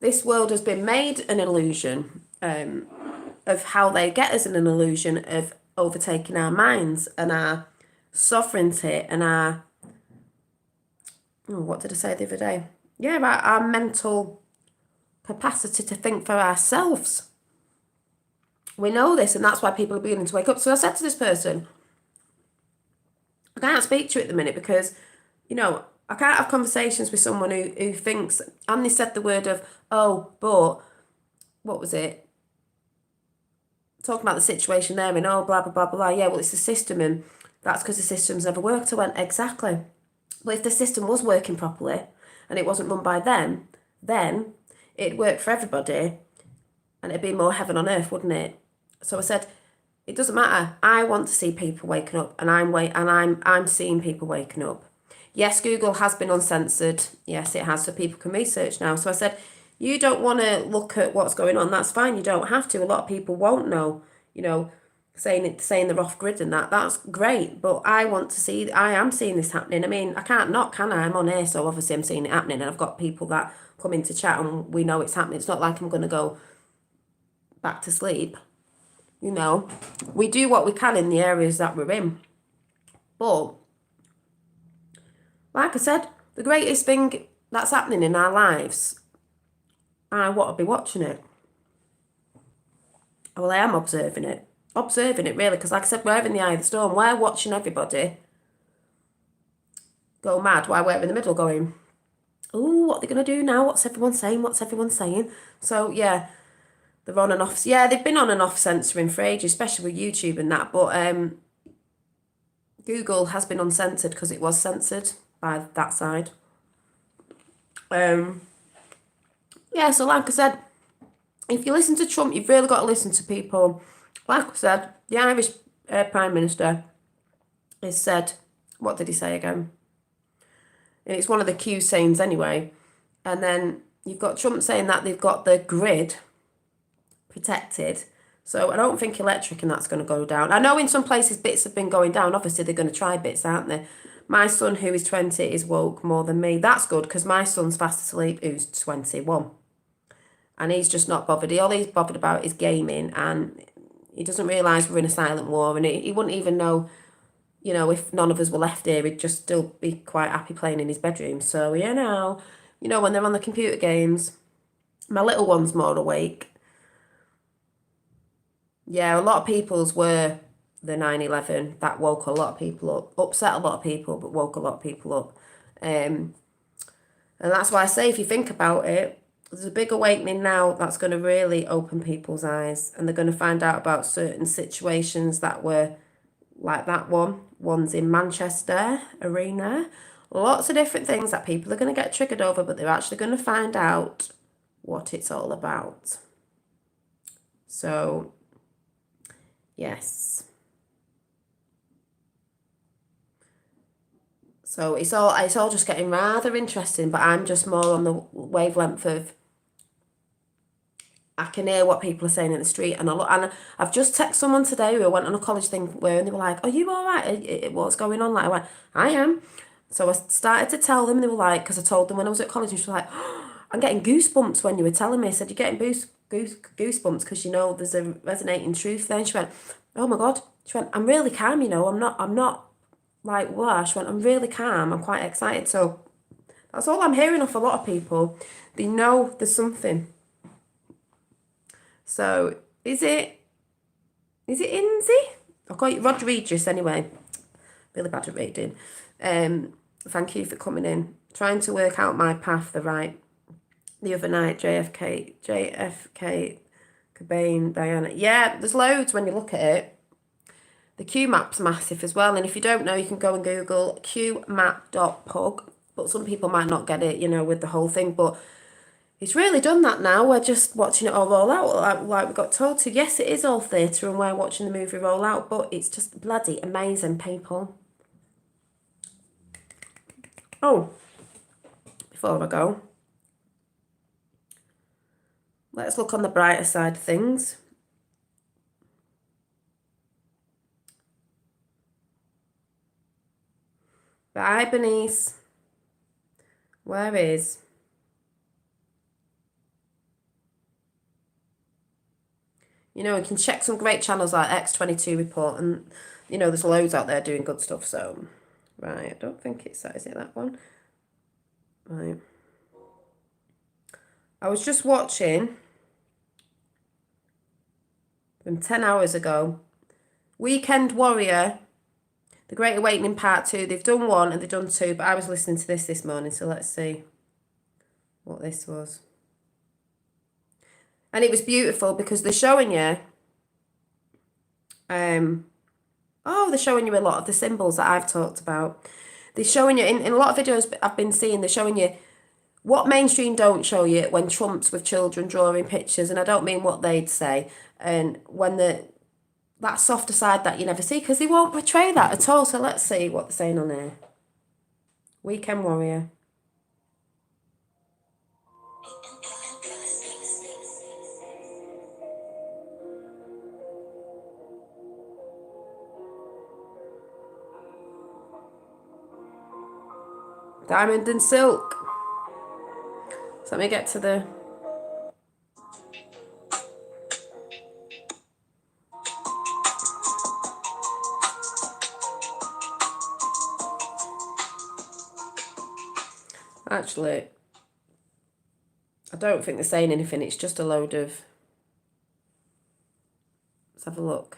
this world has been made an illusion of how they get us in an illusion of overtaking our minds and our sovereignty and our, what did I say the other day? Yeah, about our mental capacity to think for ourselves. We know this, and that's why people are beginning to wake up. So I said to this person, I can't speak to you at the minute because, I can't have conversations with someone who thinks, and they said the word of, oh, but, what was it? Talking about the situation there and, oh, blah, blah, blah, blah. Yeah, well, it's the system and that's because the system's never worked. I went, exactly. But if the system was working properly and it wasn't run by them, then it'd work for everybody and it'd be more heaven on earth, wouldn't it? So I said, it doesn't matter. I want to see people waking up, and I'm seeing people waking up. Yes, Google has been uncensored. Yes, it has, so people can research now. So I said, you don't want to look at what's going on. That's fine. You don't have to. A lot of people won't know. You know, saying they're off grid and that's great. But I want to see. I am seeing this happening. I mean, I can't not, can I? I'm on air, so obviously I'm seeing it happening, and I've got people that come into chat, and we know it's happening. It's not like I'm going to go back to sleep. You know, we do what we can in the areas that we're in. But, like I said, the greatest thing that's happening in our lives, I want to be watching it. Well, I am observing it. Observing it, really, because like I said, we're in the eye of the storm. We're watching everybody go mad while we're in the middle going, oh, what are they going to do now? What's everyone saying? What's everyone saying? So, yeah. They're on and off. Yeah, they've been on and off censoring for ages, especially with YouTube and that. But Google has been uncensored because it was censored by that side. Yeah, so like I said, if you listen to Trump, you've really got to listen to people. Like I said, the Irish Prime Minister has said, what did he say again? And it's one of the Q sayings anyway. And then you've got Trump saying that they've got the grid protected. So I don't think electric and that's going to go down. I know in some places bits have been going down. Obviously, they're going to try bits, aren't they? My son, who is 20, is woke more than me. That's good because my son's fast asleep, who's 21. And he's just not bothered. All he's bothered about is gaming, and he doesn't realise we're in a silent war, and he wouldn't even know, you know, if none of us were left here, he'd just still be quite happy playing in his bedroom. So, you know, when they're on the computer games, my little one's more awake. Yeah, a lot of people's were the 9/11. That woke a lot of people up, upset a lot of people, but woke a lot of people up. And that's why I say, if you think about it, there's a big awakening now that's going to really open people's eyes, and they're going to find out about certain situations that were like that one's in Manchester Arena. Lots of different things that people are going to get triggered over, but they're actually going to find out what it's all about. So, yes. So it's all just getting rather interesting, but I'm just more on the wavelength of I can hear what people are saying in the street, and I've just texted someone today who went on a college thing where, and they were like, "Are you all right? What's going on?" Like I went, "I am." So I started to tell them, and they were like, because I told them when I was at college, and she was like, oh, "I'm getting goosebumps when you were telling me." I said, "You're getting goosebumps because you know there's a resonating truth there." And she went, "Oh my God." She went, "I'm really calm, you know. I'm not like what." She went, "I'm really calm. I'm quite excited." So that's all I'm hearing off a lot of people. They know there's something. So, is it Inzi? I'll call you Rodriguez anyway. Really bad at reading. Thank you for coming in. Trying to work out my path the other night, JFK, Cobain, Diana. Yeah, there's loads when you look at it. The Q map's massive as well. And if you don't know, you can go and Google qmap.pug. But some people might not get it, with the whole thing. But it's really done that now. We're just watching it all roll out like we got told to. Yes, it is all theatre and we're watching the movie roll out, but it's just bloody amazing, people. Oh, before I go, let's look on the brighter side of things. Bye, Bernice. Where is... we can check some great channels like X22 Report, and, there's loads out there doing good stuff, so... Right, I don't think it's that, is it that one? Right. I was just watching, from 10 hours ago, Weekend Warrior The Great Awakening Part 2. They've done 1 and they've done 2, but I was listening to this morning, so let's see what this was. And it was beautiful because they're showing you, they're showing you a lot of the symbols that I've talked about. They're showing you, in a lot of videos I've been seeing, they're showing you what mainstream don't show you when Trump's with children drawing pictures, and I don't mean what they'd say, and when that softer side that you never see, because they won't portray that at all. So let's see what they're saying on here. Weekend Warrior. Diamond and Silk. So let me get to the... Actually, I don't think they're saying anything. It's just a load of... Let's have a look.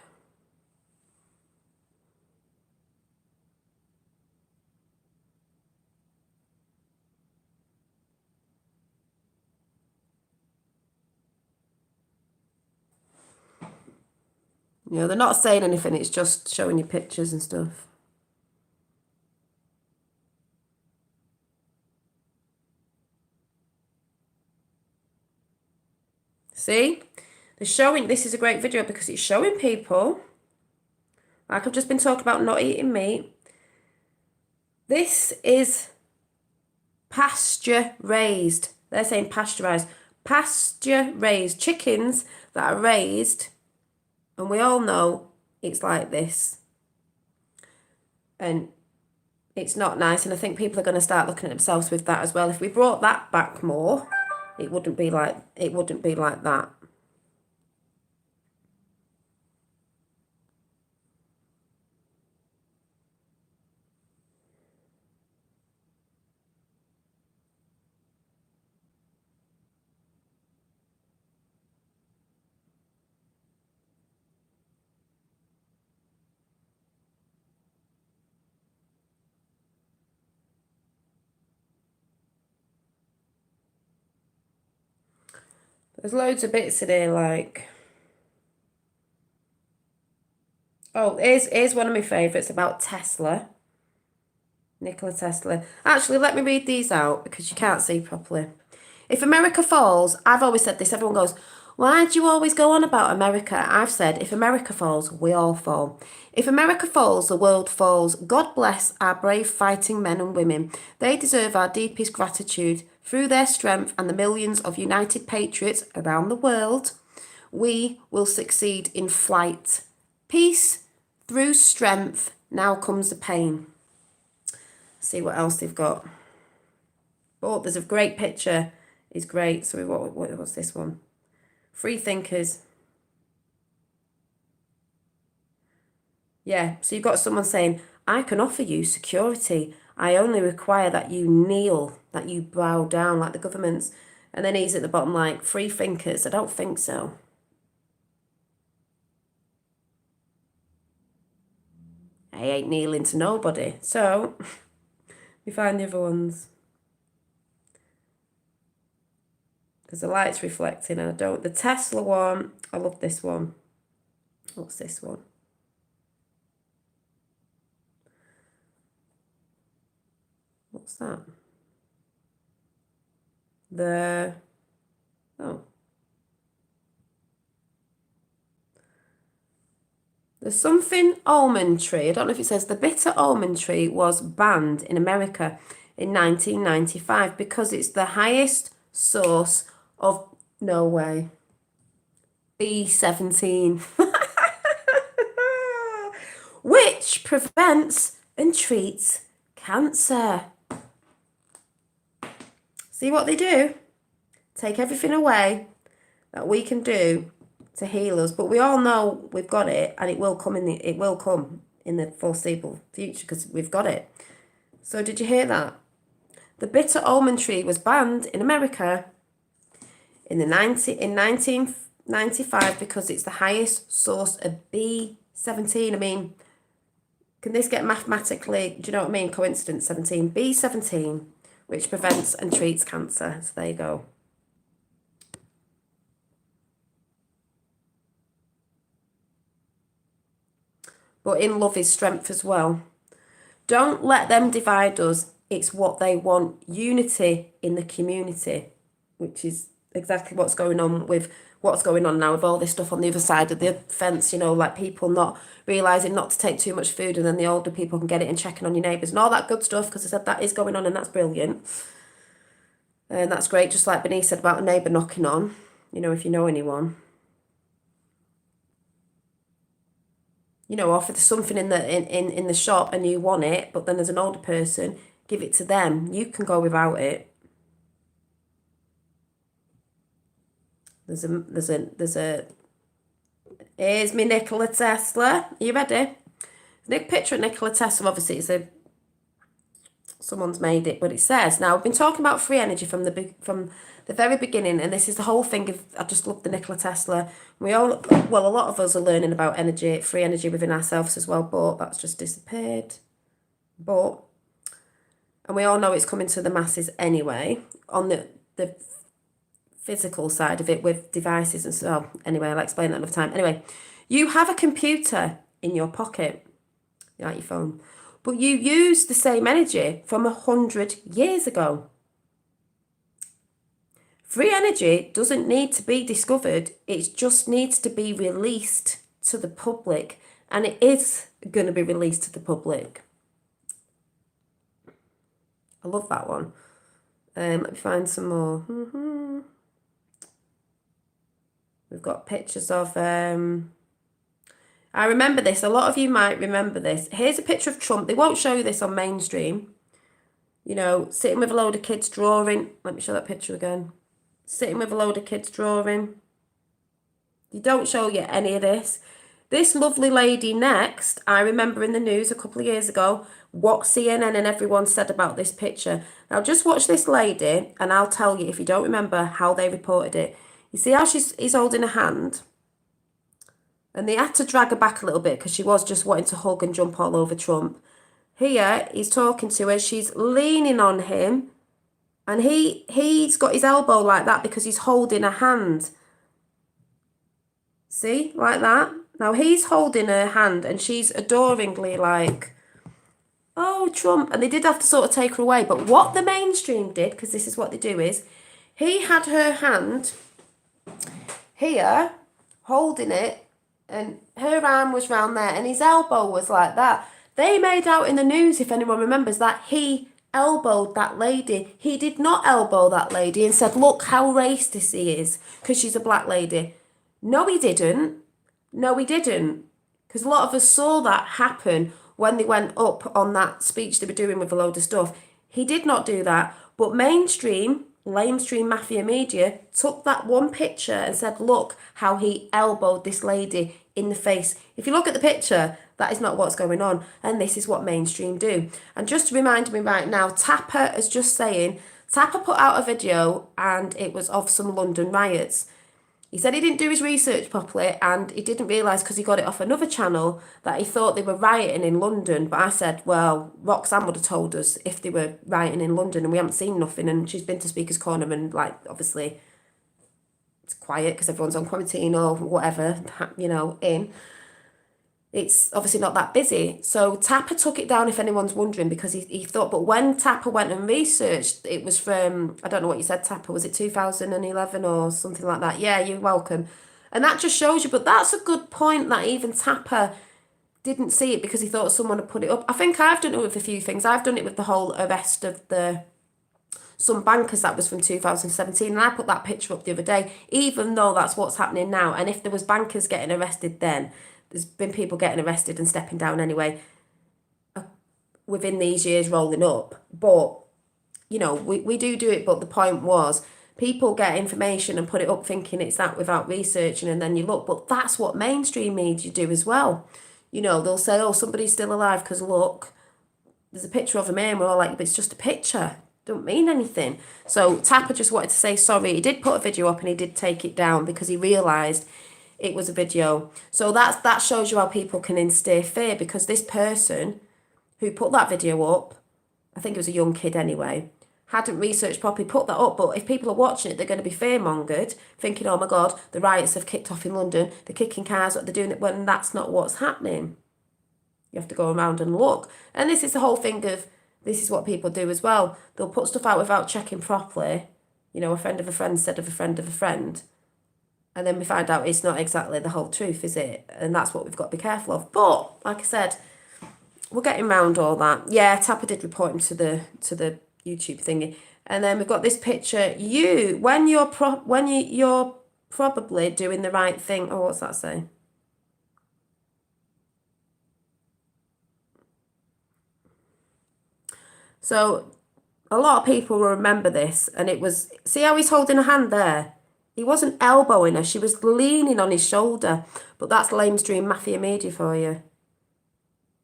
You know, they're not saying anything. It's just showing you pictures and stuff. See? They're showing... This is a great video because it's showing people... Like I've just been talking about not eating meat. This is pasture raised. They're saying pasteurized. Pasture raised chickens that are raised, and we all know it's like this. And it's not nice, and I think people are going to start looking at themselves with that as well. If we brought that back more, it wouldn't be like that. There's loads of bits in here, like... Oh, here's one of my favourites about Tesla. Nikola Tesla. Actually, let me read these out because you can't see properly. If America falls, I've always said this, everyone goes, why do you always go on about America? I've said, if America falls, we all fall. If America falls, the world falls. God bless our brave fighting men and women. They deserve our deepest gratitude. Through their strength and the millions of united patriots around the world, we will succeed in flight. Peace through strength. Now comes the pain. See what else they've got. Oh, there's a great picture. It's great. So what's this one? Free thinkers. Yeah, so you've got someone saying, I can offer you security. I only require that you kneel, that you bow down like the governments. And then he's at the bottom like, free thinkers. I don't think so. I ain't kneeling to nobody. So, we find the other ones. Because the light's reflecting. I don't... The Tesla one, I love this one. What's this one? What's that? The something almond tree. I don't know if it says the bitter almond tree was banned in America in 1995 because it's the highest source of... No way. B17. Which prevents and treats cancer. See what they do? Take everything away that we can do to heal us, but we all know we've got it, and it will come in the foreseeable future because we've got it. So did you hear that? The bitter almond tree was banned in America in 1995 because it's the highest source of B17. I mean, Can this get mathematically, do you know what I mean? Coincidence 17. B17, which prevents and treats cancer. So there you go. But in love is strength as well. Don't let them divide us. It's what they want. Unity in the community, which is exactly what's going on now with all this stuff on the other side of the fence, you know, like people not realising not to take too much food, and then the older people can get it, and checking on your neighbours and all that good stuff, because I said that is going on and that's brilliant. And that's great, just like Bernice said about a neighbour knocking on, you know, if you know anyone. You know, or if there's something in the shop and you want it, but then there's an older person, give it to them. You can go without it. There's a here's me Nikola Tesla. Are you ready? Nick picture of Nikola Tesla, obviously it's someone's made it, but it says, now we've been talking about free energy from the very beginning, and this is the whole thing of, I just love the Nikola Tesla. A lot of us are learning about energy, free energy within ourselves as well, but that's just disappeared. And we all know it's coming to the masses anyway, on the physical side of it with devices and so. Anyway, I'll explain that another time. Anyway, you have a computer in your pocket, like your phone, but you use the same energy from 100 years ago. Free energy doesn't need to be discovered. It just needs to be released to the public, and it is going to be released to the public. I love that one. Let me find some more. We've got pictures of, I remember this. A lot of you might remember this. Here's a picture of Trump. They won't show you this on mainstream. You know, sitting with a load of kids drawing. Let me show that picture again. Sitting with a load of kids drawing. You don't show you any of this. This lovely lady next, I remember in the news a couple of years ago, what CNN and everyone said about this picture. Now just watch this lady, and I'll tell you, if you don't remember, how they reported it. You see how he's holding a hand? And they had to drag her back a little bit because she was just wanting to hug and jump all over Trump. Here, he's talking to her. She's leaning on him. And he's got his elbow like that because he's holding a hand. See? Like that. Now, he's holding her hand and she's adoringly like, oh, Trump. And they did have to sort of take her away. But what the mainstream did, because this is what they do, is he had her hand here, holding it, and her arm was round there, and his elbow was like that. They made out in the news, if anyone remembers, that he elbowed that lady. He did not elbow that lady and said, look how racist he is because she's a black lady. No, he didn't. No, he didn't. Because a lot of us saw that happen when they went up on that speech they were doing with a load of stuff. He did not do that. But mainstream, lamestream mafia media took that one picture and said, look how he elbowed this lady in the face. If you look at the picture, that is not what's going on. And this is what mainstream do. And just to remind me right now, Tapper is just saying, Tapper put out a video and it was of some London riots. He said he didn't do his research properly and he didn't realise because he got it off another channel that he thought they were rioting in London. But I said, well, Roxanne would have told us if they were rioting in London and we haven't seen nothing. And she's been to Speaker's Corner and, like, obviously it's quiet because everyone's on quarantine or whatever, you know, in. It's obviously not that busy. So Tapper took it down, if anyone's wondering, because he thought, but when Tapper went and researched, it was from, I don't know what you said, Tapper, was it 2011 or something like that? Yeah, you're welcome. And that just shows you, but that's a good point that even Tapper didn't see it because he thought someone had put it up. I think I've done it with a few things. I've done it with the whole arrest of some bankers, that was from 2017, and I put that picture up the other day, even though that's what's happening now. And if there was bankers getting arrested then, there's been people getting arrested and stepping down anyway within these years rolling up. But, you know, we do it. But the point was, people get information and put it up thinking it's that without researching, and then you look. But that's what mainstream media do as well. You know, they'll say, oh, somebody's still alive because look, there's a picture of him here, and we're all like, but it's just a picture. Don't mean anything. So Tapper just wanted to say sorry. He did put a video up and he did take it down because he realised it was a video. So that shows you how people can instill fear, because this person who put that video up, I think it was a young kid anyway, hadn't researched properly, put that up. But if people are watching it, they're going to be fear-mongered, thinking, oh my God, the riots have kicked off in London, they're kicking cars, they're doing it, when that's not what's happening. You have to go around and look. And this is the whole thing of, this is what people do as well. They'll put stuff out without checking properly. You know, a friend of a friend said of a friend of a friend. And then we find out it's not exactly the whole truth, is it? And that's what we've got to be careful of. But, like I said, we're getting round all that. Yeah, Tapper did report him to the YouTube thingy. And then we've got this picture. When you're probably doing the right thing. Oh, what's that say? So a lot of people will remember this, and it was, see how he's holding a hand there? He wasn't elbowing her, she was leaning on his shoulder. But that's lamestream mafia media for you.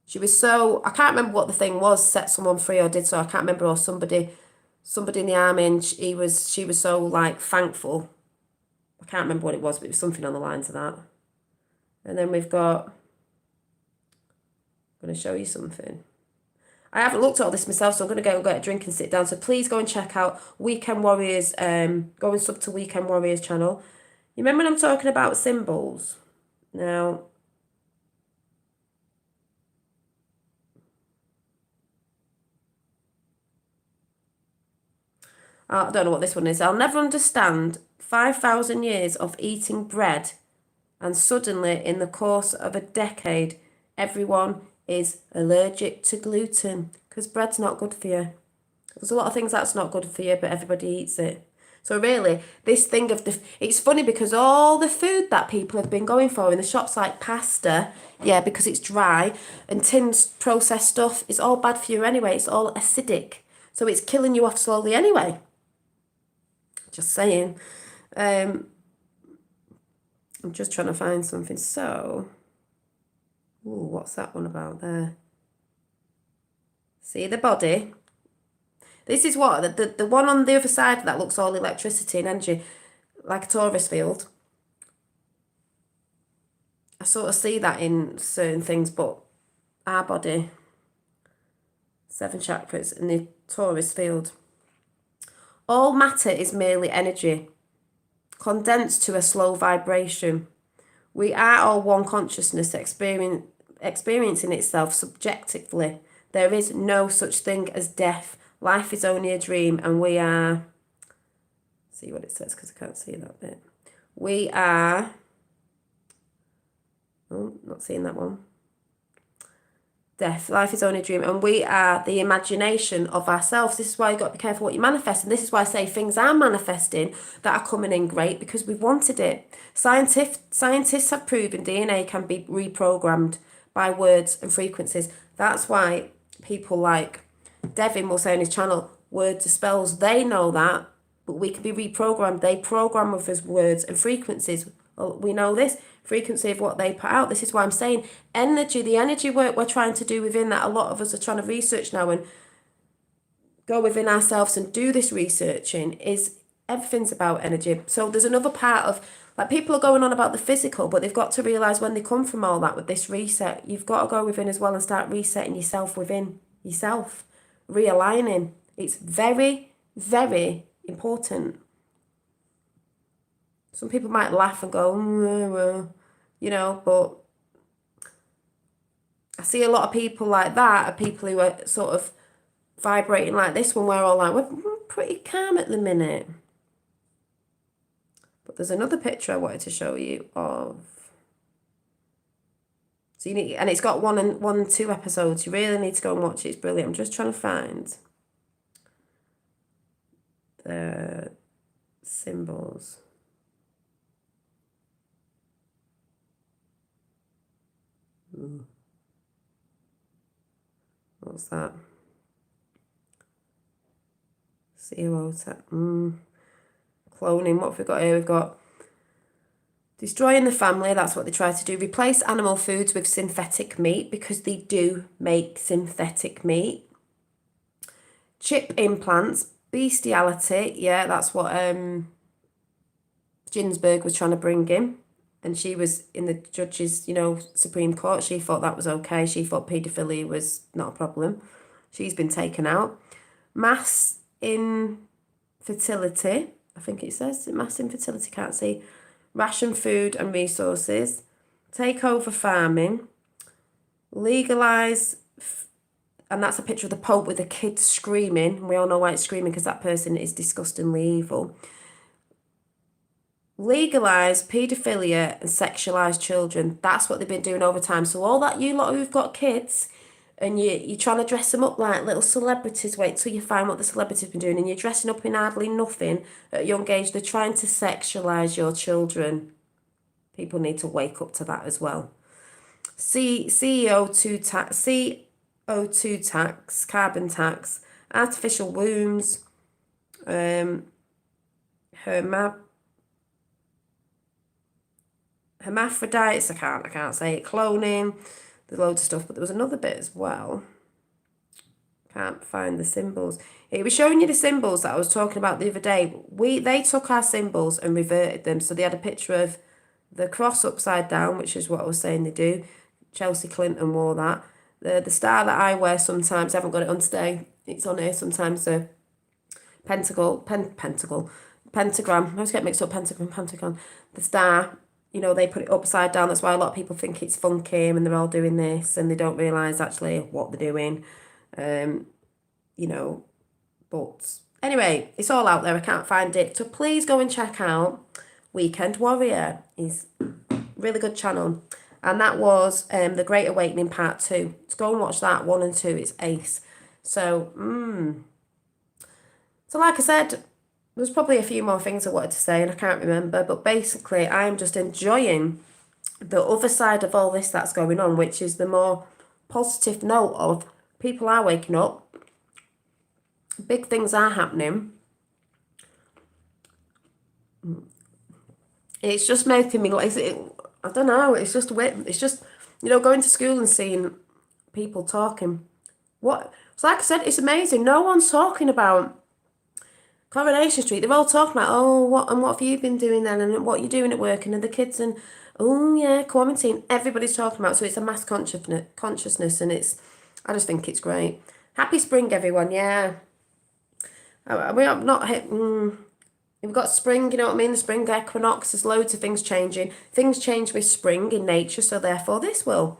She was so, I can't remember what the thing was, set someone free or did so, I can't remember, or somebody in the army, and she was so like thankful. I can't remember what it was, but it was something on the lines of that. And then we've got, I'm going to show you something. I haven't looked at all this myself, so I'm going to go and get a drink and sit down. So please go and check out Weekend Warriors, go and sub to Weekend Warriors channel. You remember when I'm talking about symbols? Now, I don't know what this one is. I'll never understand 5,000 years of eating bread, and suddenly in the course of a decade, everyone is allergic to gluten, because bread's not good for you. There's a lot of things that's not good for you, but everybody eats it. So really, this thing of it's funny because all the food that people have been going for in the shops, like pasta, yeah, because it's dry, and tinned processed stuff, is all bad for you anyway. It's all acidic. So it's killing you off slowly anyway. Just saying. I'm just trying to find something. So, ooh, what's that one about there? See the body? This is what, the one on the other side that looks all electricity and energy, like a torus field. I sort of see that in certain things, but our body, 7 chakras, and the torus field. All matter is merely energy, condensed to a slow vibration. We are all one consciousness experiencing itself subjectively. There is no such thing as death. Life is only a dream, and we are... See what it says, because I can't see that bit. We are... Oh, not seeing that one. Death. Life is only a dream, and we are the imagination of ourselves. This is why you've got to be careful what you manifest, and this is why I say things are manifesting that are coming in great, because we've wanted it. Scientists have proven DNA can be reprogrammed by words and frequencies. That's why people like Devin will say on his channel, words are spells. They know that, but we can be reprogrammed. They program with us words and frequencies. Well, we know this frequency of what they put out. This is why I'm saying energy, the energy work we're trying to do within that, a lot of us are trying to research now and go within ourselves and do this researching, is everything's about energy. So there's another part of, like, people are going on about the physical, but they've got to realise when they come from all that with this reset, you've got to go within as well and start resetting yourself within yourself, realigning. It's very, very important. Some people might laugh and go, well, you know, but I see a lot of people like that, are people who are sort of vibrating like this when we're all like, we're pretty calm at the minute. But there's another picture I wanted to show you of. So you need, and it's got 1 and 2 episodes. You really need to go and watch it. It's brilliant. I'm just trying to find the symbols. What's that? Zero. Cloning. What have we got here? We've got destroying the family. That's what they try to do. Replace animal foods with synthetic meat, because they do make synthetic meat. Chip implants. Bestiality. Yeah, that's what Ginsberg was trying to bring in. and she was in the judges, Supreme Court. She thought that was okay. She thought paedophilia was not a problem. She's been taken out. Mass infertility, I think it says, mass infertility, can't see. Ration food and resources. Take over farming. Legalise, and that's a picture of the Pope with a kid screaming. We all know why it's screaming, because that person is disgustingly evil. Legalise paedophilia and sexualise children. That's what they've been doing over time. So all that you lot who've got kids and you're trying to dress them up like little celebrities, wait till you find what the celebrities been doing, and you're dressing up in hardly nothing at a young age. They're trying to sexualise your children. People need to wake up to that as well. CO2 tax, carbon tax, artificial wombs, hermaphrodites, I can't say it, cloning, there's loads of stuff, but there was another bit as well. Can't find the symbols. It was showing you the symbols that I was talking about the other day. They took our symbols and reverted them. So they had a picture of the cross upside down, which is what I was saying they do. Chelsea Clinton wore that. The star that I wear sometimes, I haven't got it on today, it's on here sometimes, the pentagram. I always get mixed up, pentagon. The star, they put it upside down. That's why a lot of people think it's funky and they're all doing this and they don't realise actually what they're doing. But anyway, it's all out there. I can't find it. So please go and check out Weekend Warrior. He's a really good channel. And that was The Great Awakening Part 2. Let's go and watch that. 1 and 2. It's ace. So, So like I said, there's probably a few more things I wanted to say and I can't remember. But basically, I'm just enjoying the other side of all this that's going on, which is the more positive note of people are waking up. Big things are happening. It's just making me like, I don't know, it's just going to school and seeing people talking. So like I said, it's amazing. No one's talking about Coronation Street. They're all talking about, what have you been doing then, and what you're doing at work, and the kids, and quarantine. Everybody's talking about, so it's a mass consciousness, and I just think it's great. Happy spring, everyone. Yeah. We have not hit. We've got spring, you know what I mean? The spring equinox, there's loads of things changing. Things change with spring in nature, so therefore this will.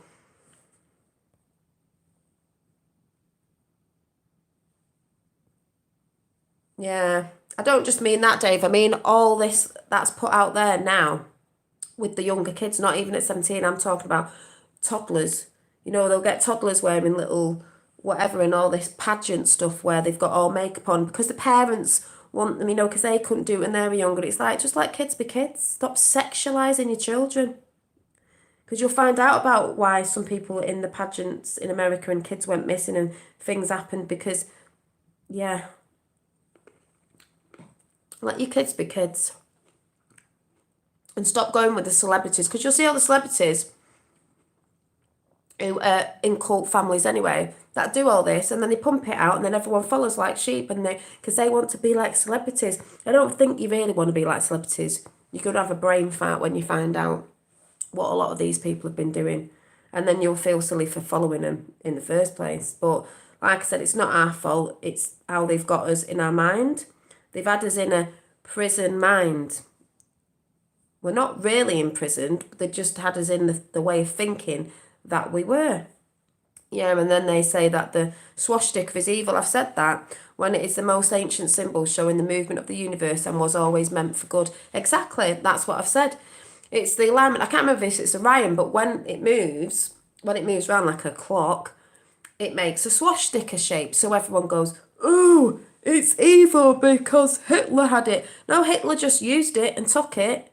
Yeah. I don't just mean that, Dave. I mean all this that's put out there now with the younger kids, not even at 17. I'm talking about toddlers. They'll get toddlers wearing little whatever and all this pageant stuff where they've got all makeup on because the parents want them, because they couldn't do it when they were younger. It's like, just let kids be kids. Stop sexualising your children. Because you'll find out about why some people in the pageants in America and kids went missing and things happened because, let your kids be kids. And stop going with the celebrities. Because you'll see all the celebrities who are in cult families anyway that do all this, and then they pump it out, and then everyone follows like sheep, and because they want to be like celebrities. I don't think you really want to be like celebrities. You're going to have a brain fart when you find out what a lot of these people have been doing, and then you'll feel silly for following them in the first place. But like I said, it's not our fault. It's how they've got us in our mind. They've had us in a prison mind. We're not really imprisoned, but they just had us in the way of thinking that we were. Yeah, and then they say that the swastika is evil. I've said that, when it is the most ancient symbol showing the movement of the universe and was always meant for good. Exactly, that's what I've said. It's the alignment. I can't remember if it's Orion, but when it moves around like a clock, it makes a swastika shape. So everyone goes, "Ooh, it's evil because Hitler had it." No, Hitler just used it and took it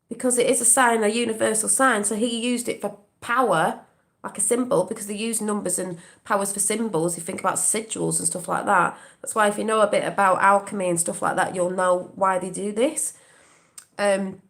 because it is a sign, a universal sign. So he used it for power, like a symbol, because they use numbers and powers for symbols. You think about sigils and stuff like that. That's why if you know a bit about alchemy and stuff like that, you'll know why they do this. And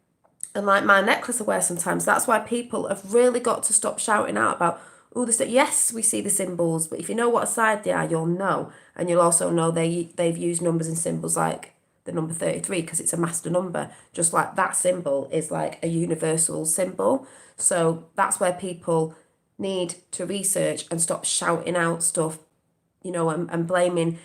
like my necklace I wear sometimes, that's why people have really got to stop shouting out about, yes, we see the symbols, but if you know what side they are, you'll know. And you'll also know they've used numbers and symbols like the number 33 because it's a master number, just like that symbol is like a universal symbol. So that's where people need to research and stop shouting out stuff, you know, and blaming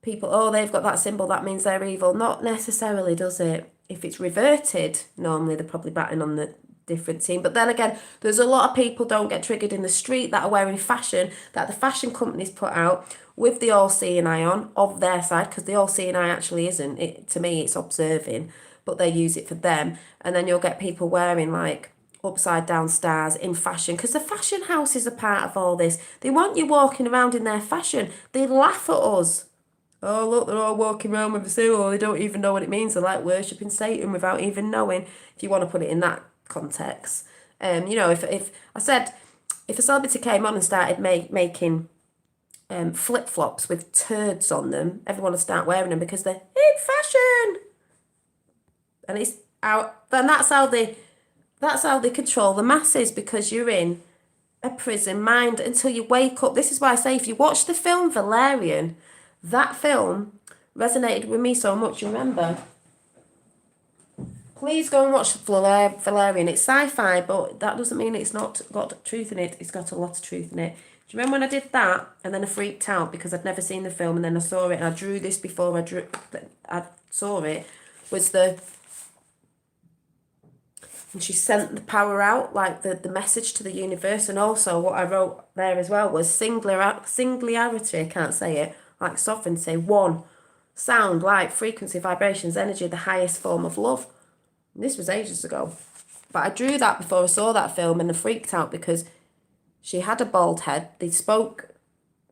people. Oh, they've got that symbol, that means they're evil. Not necessarily, does it? If it's reverted, normally they're probably batting on the different team. But then again, there's a lot of people don't get triggered in the street that are wearing fashion that the fashion companies put out with the all-seeing eye on of their side, because the all-seeing eye actually isn't. It, to me, it's observing, but they use it for them. And then you'll get people wearing like upside down stars in fashion, because the fashion house is a part of all this. They want you walking around in their fashion. They laugh at us. Oh, look, they're all walking around with a symbol. They don't even know what it means. They're like worshipping Satan without even knowing, if you want to put it in that context. You know, if I said, if a celebrity came on and started making flip-flops with turds on them, everyone would start wearing them because they're in fashion. And it's out, and that's how they control the masses, because you're in a prison mind until you wake up. This is why I say, if you watch the film Valerian, that film resonated with me so much. You remember? Please go and watch Valerian. It's sci-fi, but that doesn't mean it's not got truth in it. It's got a lot of truth in it. Do you remember when I did that and then I freaked out because I'd never seen the film, and then I saw it and I drew this before I saw it, was and she sent the power out, like the message to the universe. And also what I wrote there as well was singularity, I can't say it, like sovereignty, one, sound, light, frequency, vibrations, energy, the highest form of love. And this was ages ago. But I drew that before I saw that film, and I freaked out because she had a bald head. They spoke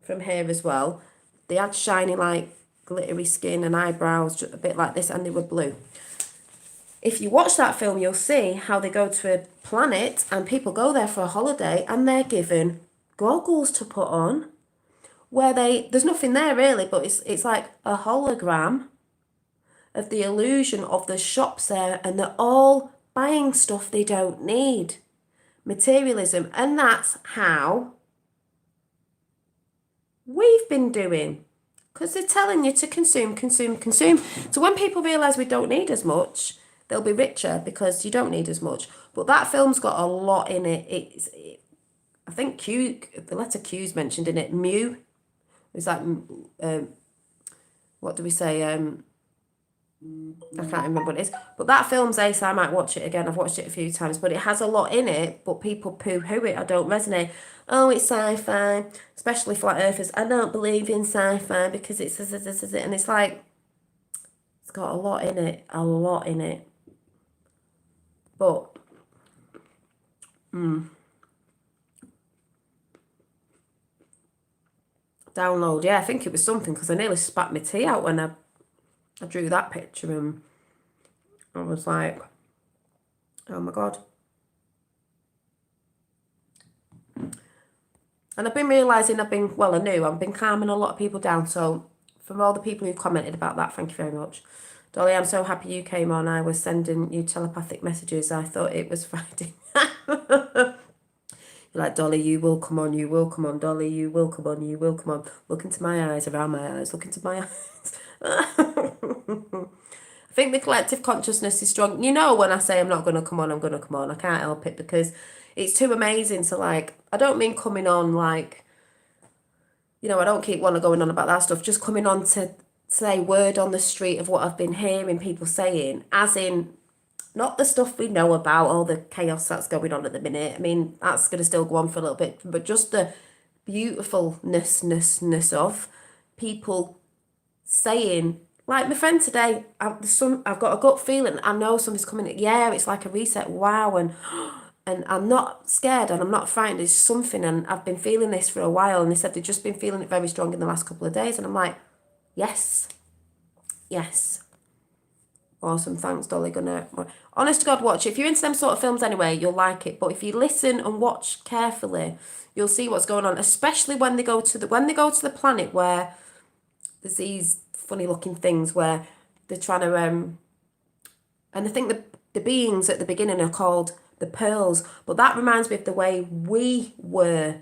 from here as well. They had shiny, like, glittery skin and eyebrows, just a bit like this, and they were blue. If you watch that film, you'll see how they go to a planet and people go there for a holiday and they're given goggles to put on where there's nothing there really, but it's like a hologram of the illusion of the shops there, and they're all buying stuff they don't need. Materialism. And that's how we've been doing, because they're telling you to consume, consume, consume. So when people realise we don't need as much, they'll be richer because you don't need as much. But that film's got a lot in it. I think the letter Q's mentioned in it. Mu. It's like, what do we say? I can't remember what it is. But that film's ace. I might watch it again. I've watched it a few times, but it has a lot in it. But people poo-hoo it. I don't resonate. Oh, it's sci-fi, especially flat earthers. I don't believe in sci-fi because it's and it's like, it's got a lot in it. A lot in it. But download, yeah, I think it was something, because I nearly spat my tea out when I drew that picture, and I was like, oh my God. And I've been realising I've been calming a lot of people down. So from all the people who've commented about that, thank you very much. Dolly, I'm so happy you came on. I was sending you telepathic messages. I thought it was Friday. You're like, Dolly, you will come on, you will come on. Dolly, you will come on, you will come on. Look into my eyes, around my eyes, look into my eyes. I think the collective consciousness is strong. You know, when I say I'm not going to come on, I'm going to come on. I can't help it, because it's too amazing to, like, I don't mean coming on like, you know, I don't keep going on about that stuff. Just coming on to say word on the street of what I've been hearing people saying, as in, not the stuff we know about, all the chaos that's going on at the minute. I mean, that's going to still go on for a little bit, but just the beautifulness of people saying, like my friend today, I've got a gut feeling, I know something's coming. Yeah, it's like a reset. Wow. And I'm not scared and I'm not frightened. It's something, and I've been feeling this for a while. And they said they've just been feeling it very strong in the last couple of days. And I'm like, yes. Awesome. Thanks, Dolly. Honest to God, watch it. If you're into them sort of films anyway, you'll like it. But if you listen and watch carefully, you'll see what's going on. Especially when they go to the planet where there's these funny looking things where they're trying to and I think the beings at the beginning are called the pearls. But that reminds me of the way we were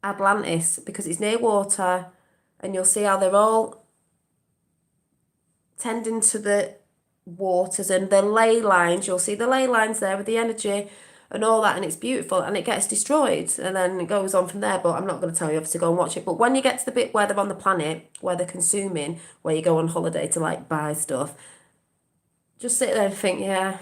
Atlantis, because it's near water, and you'll see how they're all tending to the waters and the ley lines. You'll see the ley lines there with the energy and all that, and it's beautiful, and it gets destroyed, and then it goes on from there. But I'm not going to tell you, obviously, go and watch it. But when you get to the bit where they're on the planet, where they're consuming, where you go on holiday to like buy stuff, just sit there and think, yeah,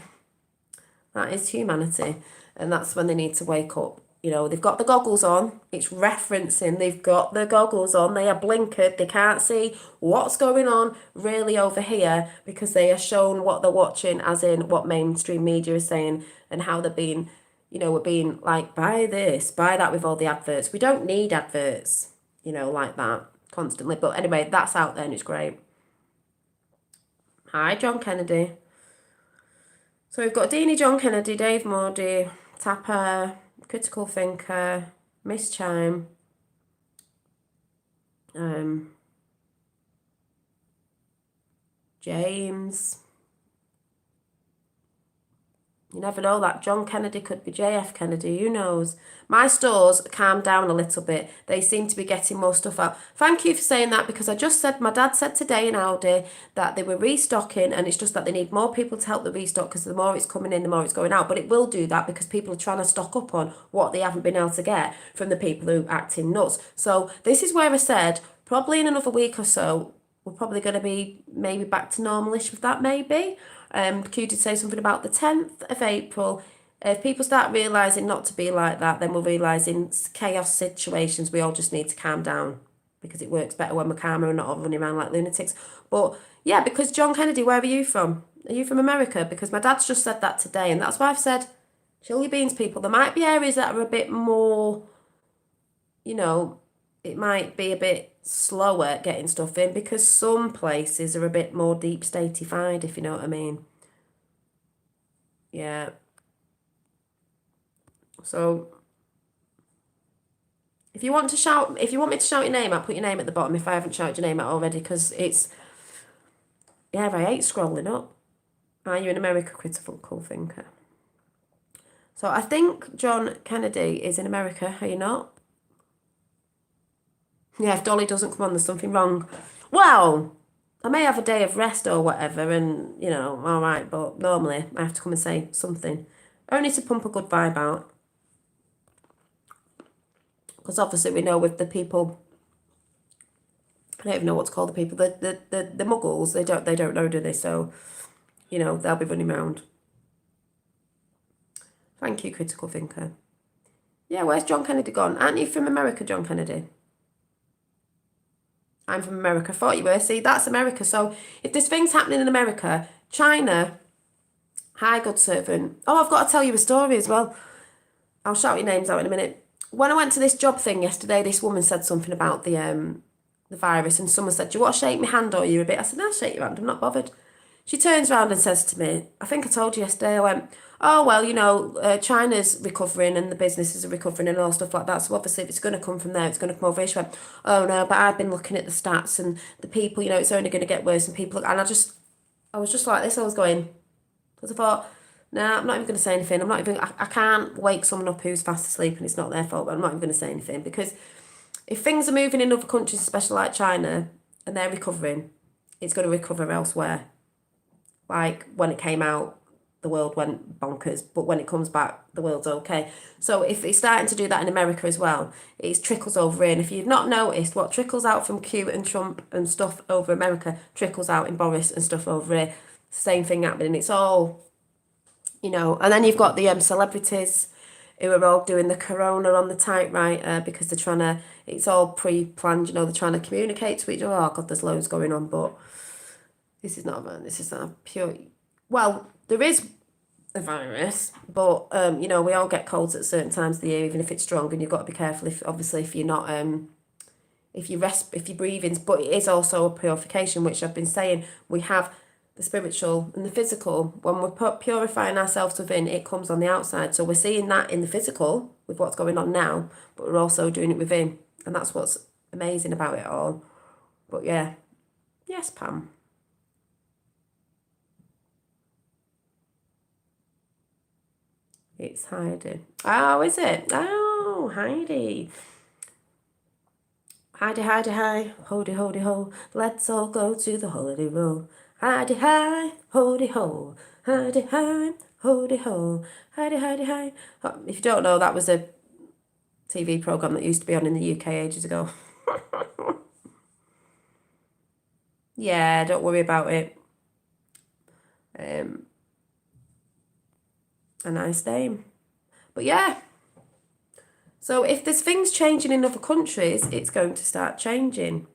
that is humanity. And that's when they need to wake up. You know, they've got the goggles on. It's referencing. They've got the goggles on. They are blinkered. They can't see what's going on really over here because they are shown what they're watching, as in what mainstream media is saying and how they're being, you know, we're being like, buy this, buy that with all the adverts. We don't need adverts, you know, like that constantly. But anyway, that's out there and it's great. Hi, John Kennedy. So we've got Deanie, John Kennedy, Dave Moody, Tapper, Critical Thinker, Miss Chime, James. You never know, that John Kennedy could be JF Kennedy, who knows? My stores calmed down a little bit. They seem to be getting more stuff out. Thank you for saying that, because I just said, my dad said today in Aldi that they were restocking, and it's just that they need more people to help the restock, because the more it's coming in, the more it's going out. But it will do that because people are trying to stock up on what they haven't been able to get from the people who acting nuts. So this is where I said, probably in another week or so, we're probably going to be maybe back to normalish with that, maybe. Q did say something about the 10th of April. If people start realising not to be like that, then we'll realise in chaos situations we all just need to calm down, because it works better when we're calmer and not all running around like lunatics. But yeah, because John Kennedy, where are you from? Are you from America? Because my dad's just said that today, and that's why I've said, chill your beans, people. There might be areas that are a bit more, you know, it might be a bit slower getting stuff in, because some places are a bit more deep statified, if you know what I mean. Yeah. So if you want to shout, if you want me to shout your name out, put your name at the bottom if I haven't shouted your name out already, because it's, yeah, I hate scrolling up. Are you in America, Critical Thinker? So I think John Kennedy is in America, are you not? Yeah, if Dolly doesn't come on, there's something wrong. Well, I may have a day of rest or whatever, and, you know, all right, but normally I have to come and say something. Only to pump a good vibe out. Because obviously we know with the people, I don't even know what to call the people, the muggles, they don't know, do they? So, you know, they'll be running around. Thank you, Critical Thinker. Yeah, where's John Kennedy gone? Aren't you from America, John Kennedy? I'm from America. I thought you were. See, that's America. So if there's things happening in America, China, hi, good servant. Oh, I've got to tell you a story as well. I'll shout your names out in a minute. When I went to this job thing yesterday, this woman said something about the virus, and someone said, do you want to shake my hand or you a bit? I said, no, shake your hand, I'm not bothered. She turns around and says to me, I think I told you yesterday, I went, oh, well, you know, China's recovering and the businesses are recovering and all stuff like that. So obviously if it's going to come from there, it's going to come over here. She went, oh, no, but I've been looking at the stats and the people, you know, it's only going to get worse, and people, and I was just like this, I was going, because I thought, no, I'm not even going to say anything. I can't wake someone up who's fast asleep and it's not their fault, but I'm not even going to say anything, because if things are moving in other countries, especially like China, and they're recovering, it's going to recover elsewhere. Like when it came out, the world went bonkers, but when it comes back, the world's okay. So if it's starting to do that in America as well, it trickles over in. If you've not noticed, what trickles out from Q and Trump and stuff over America trickles out in Boris and stuff over here. Same thing happening. It's all, you know, and then you've got the celebrities who are all doing the corona on the typewriter because they're trying to, it's all pre-planned, you know, they're trying to communicate to each other. Oh God, there's loads going on, but this is not a pure, well, there is a virus, but, you know, we all get colds at certain times of the year, even if it's strong, and you've got to be careful if, obviously, if you're not, if you breathe in, but it is also a purification, which I've been saying, we have the spiritual and the physical. When we're purifying ourselves within, it comes on the outside. So we're seeing that in the physical with what's going on now, but we're also doing it within. And that's what's amazing about it all. But yeah. Yes, Pam. It's Heidi. Oh, is it? Oh, Heidi. Heidi, Heidi, hi. Hody, hody, ho. Let's all go to the holiday roll. Hidey hi, hoody ho. Hidey hi, hoody ho. Hidey hi. If you don't know, that was a TV programme that used to be on in the UK ages ago. Yeah, don't worry about it. A nice name. But yeah. So if there's things changing in other countries, it's going to start changing.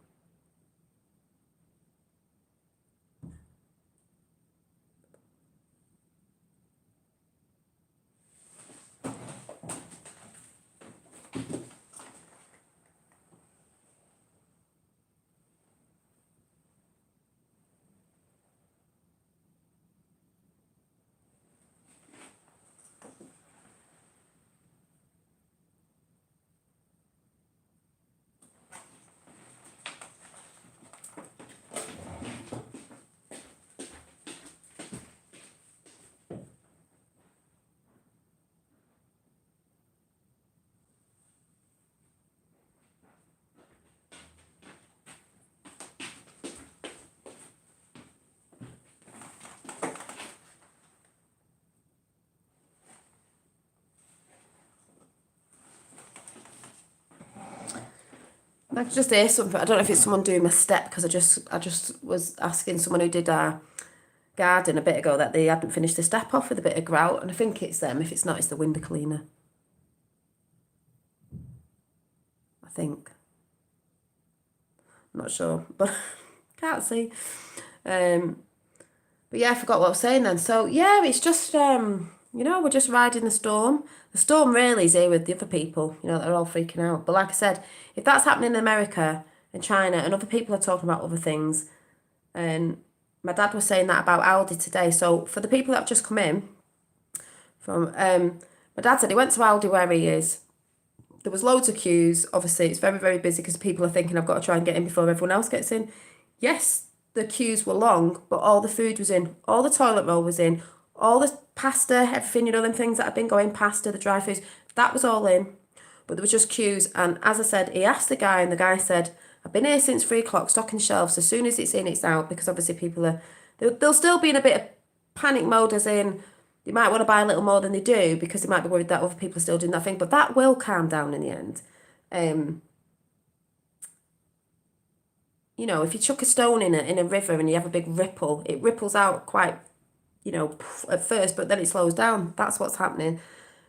I could just hear something. I don't know if it's someone doing my step because I just was asking someone who did our garden a bit ago that they hadn't finished the step off with a bit of grout, and I think it's them. If it's not, it's the window cleaner. I think. I'm not sure, but can't see. But yeah, I forgot what I was saying then. So yeah, it's just we're just riding the storm. The storm really is here with the other people. They're all freaking out. But like I said, if that's happening in America and China, and other people are talking about other things, and my dad was saying that about Aldi today. So for the people that have just come in from, my dad said he went to Aldi where he is. There was loads of queues. Obviously, it's very, very busy because people are thinking I've got to try and get in before everyone else gets in. Yes, the queues were long, but all the food was in, all the toilet roll was in, all the pasta, everything, them things that have been going, pasta, the dry foods, that was all in. But there was just queues. And as I said, he asked the guy, and the guy said, I've been here since 3 o'clock, stocking shelves. As soon as it's in, it's out, because obviously people are, they'll still be in a bit of panic mode, as in, they might want to buy a little more than they do because they might be worried that other people are still doing that thing. But that will calm down in the end. If you chuck a stone in a river and you have a big ripple, it ripples out quite, at first, but then it slows down. That's what's happening.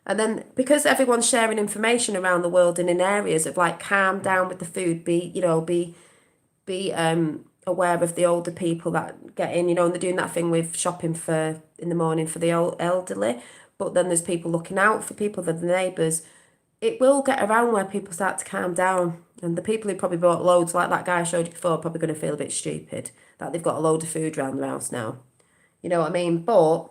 And then because everyone's sharing information around the world and in areas of like calm down with the food, be aware of the older people that get in, and they're doing that thing with shopping for in the morning for the old elderly, but then there's people looking out for people, the neighbours. It will get around where people start to calm down, and the people who probably bought loads, like that guy I showed you before, are probably going to feel a bit stupid that they've got a load of food around their house now. You know what I mean? But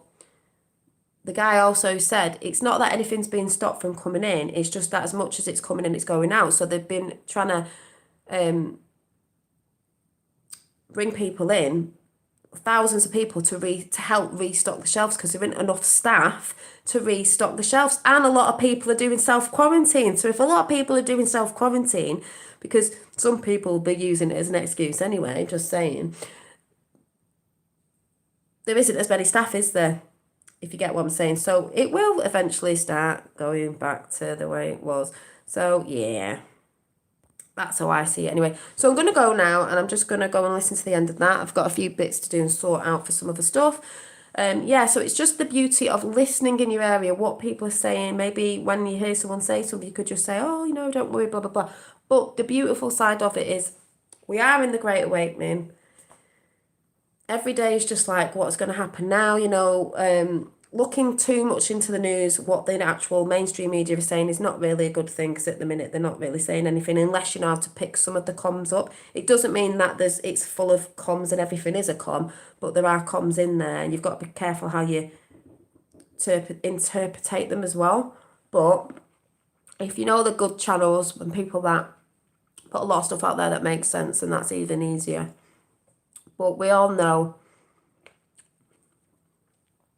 the guy also said it's not that anything's being stopped from coming in, it's just that as much as it's coming in, it's going out. So they've been trying to bring people in, thousands of people to help restock the shelves because there isn't enough staff to restock the shelves, and a lot of people are doing self-quarantine. So if a lot of people are doing self-quarantine, because some people will be using it as an excuse anyway, just saying, there isn't as many staff, is there? If you get what I'm saying. So it will eventually start going back to the way it was. So yeah, that's how I see it anyway. So I'm going to go now, and I'm just going to go and listen to the end of that. I've got a few bits to do and sort out for some other stuff. So it's just the beauty of listening in your area, what people are saying. Maybe when you hear someone say something, you could just say, oh, don't worry, blah, blah, blah. But the beautiful side of it is we are in the Great Awakening. Every day is just like, what's going to happen now, looking too much into the news, what the actual mainstream media is saying is not really a good thing, because at the minute they're not really saying anything unless you know how to pick some of the comms up. It doesn't mean that it's full of comms and everything is a comm, but there are comms in there, and you've got to be careful how you interpretate them as well. But if you know the good channels and people that put a lot of stuff out there that makes sense, and that's even easier. But we all know,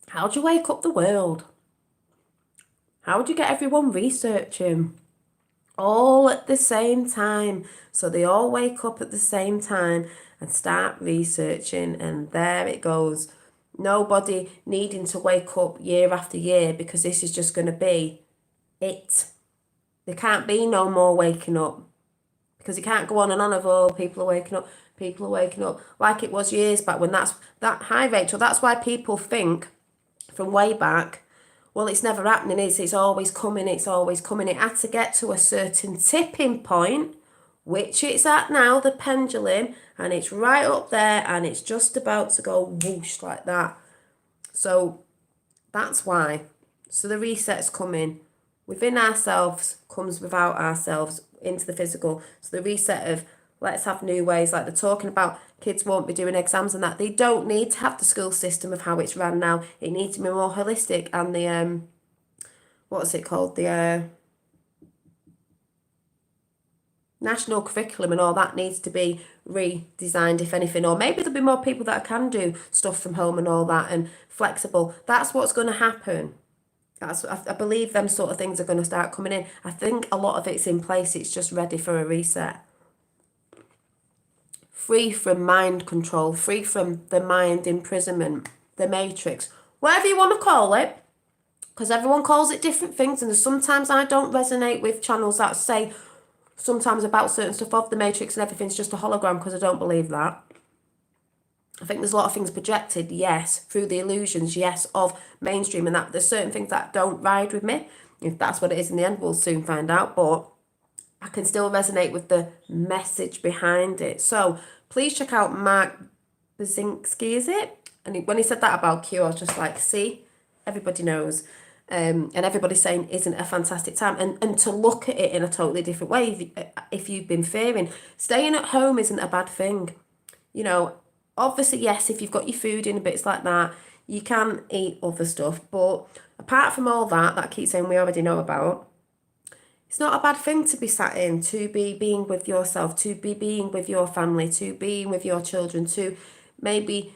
how do you wake up the world? How do you get everyone researching? all at the same time. So they all wake up at the same time and start researching, and there it goes. Nobody needing to wake up year after year because this is just going to be it. There can't be no more waking up because you can't go on and on of, oh, people are waking up, people are waking up, like it was years back when that's that high, Rachel. That's why people think from way back, well, it's never happening, it's always coming, it's always coming. It had to get to a certain tipping point, which it's at now, the pendulum, and it's right up there, and it's just about to go whoosh like that. So that's why. So the reset's coming. Within ourselves comes without ourselves into the physical. So the reset of let's have new ways, like they're talking about kids won't be doing exams and that. They don't need to have the school system of how it's run now. It needs to be more holistic, and the what's it called? The national curriculum and all that needs to be redesigned, if anything, or maybe there'll be more people that can do stuff from home and all that and flexible. That's what's going to happen. I believe them sort of things are going to start coming in. I think a lot of it's in place. It's just ready for a reset. Free from mind control, free from the mind imprisonment, the matrix, whatever you want to call it, because everyone calls it different things. And sometimes I don't resonate with channels that say sometimes about certain stuff of the matrix and everything's just a hologram, because I don't believe that. I think there's a lot of things projected, yes, through the illusions, yes, of mainstream, and that there's certain things that don't ride with me. If that's what it is in the end, we'll soon find out, but I can still resonate with the message behind it. So please check out Mark Basinski, is it? And when he said that about Q, I was just like, see, everybody knows. And everybody's saying, isn't a fantastic time? And to look at it in a totally different way, if you've been fearing. Staying at home isn't a bad thing. You know, obviously, yes, if you've got your food in and bits like that, you can eat other stuff. But apart from all that, that I keep saying we already know about, it's not a bad thing to be sat in, to be being with yourself, to be being with your family, to being with your children, to maybe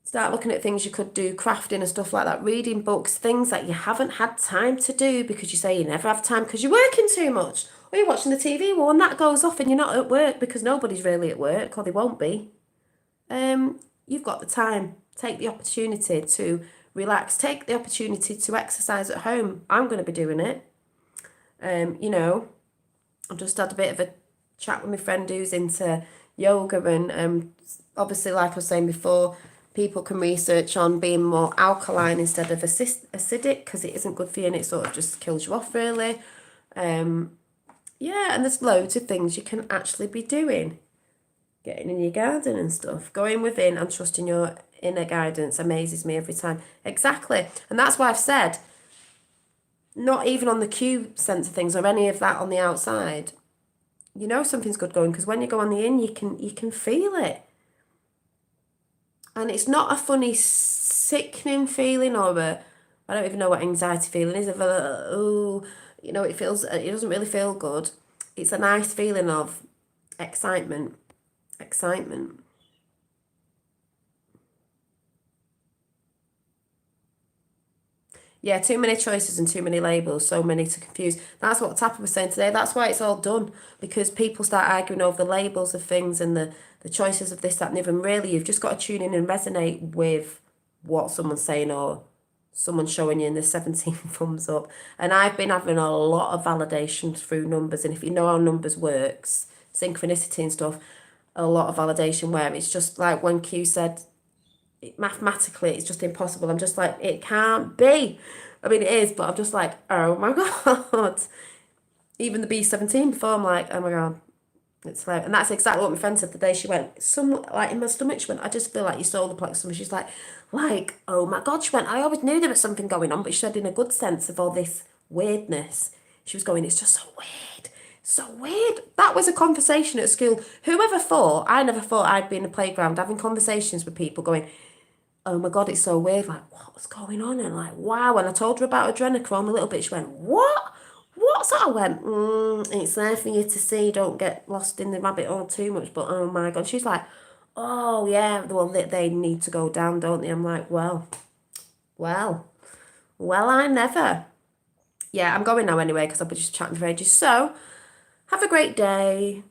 start looking at things you could do, crafting and stuff like that, reading books, things that you haven't had time to do because you say you never have time because you're working too much, or you're watching the TV. Well, when that goes off and you're not at work, because nobody's really at work, or they won't be, you've got the time. Take the opportunity to relax. Take the opportunity to exercise at home. I'm going to be doing it. You know, I've just had a bit of a chat with my friend who's into yoga, and obviously, like I was saying before, people can research on being more alkaline instead of acidic, because it isn't good for you and it sort of just kills you off, really. Yeah, and there's loads of things you can actually be doing. Getting in your garden and stuff. Going within and trusting your inner guidance amazes me every time. Exactly. And that's why I've said, not even on the Q sense of things or any of that on the outside, you know something's good going, because when you go on the in, you can feel it. And it's not a funny, sickening feeling, or I don't even know what anxiety feeling is, of you know, it doesn't really feel good. It's a nice feeling of excitement. Yeah, too many choices and too many labels, so many to confuse. That's what Tapper was saying today. That's why it's all done, because people start arguing over the labels of things and the choices of this, that, and even really, you've just got to tune in and resonate with what someone's saying, or someone showing you in the 17 thumbs up. And I've been having a lot of validation through numbers, and if you know how numbers works, synchronicity and stuff, a lot of validation where it's just like when Q said, mathematically it's just impossible. I'm just like, it can't be. I mean, it is, but I'm just like, oh my god. Even the B17 before, I'm like, oh my god, it's like, and that's exactly what my friend said the day she went, some like in my stomach, she went, I just feel like your solar plexus. She's like, oh my god, she went, I always knew there was something going on, but she said in a good sense of all this weirdness. She was going, it's just so weird. So weird. That was a conversation at school. Whoever thought, I never thought I'd be in a playground having conversations with people going, oh my god, it's so weird, like, what's going on? And like, wow. And I told her about adrenochrome a little bit. She went, what? What's that? I went, it's there for you to see. Don't get lost in the rabbit hole too much. But oh my god. She's like, oh yeah, well, they need to go down, don't they? I'm like, well, I never. yeah, I'm going now anyway because I'll be just chatting for ages. So have a great day.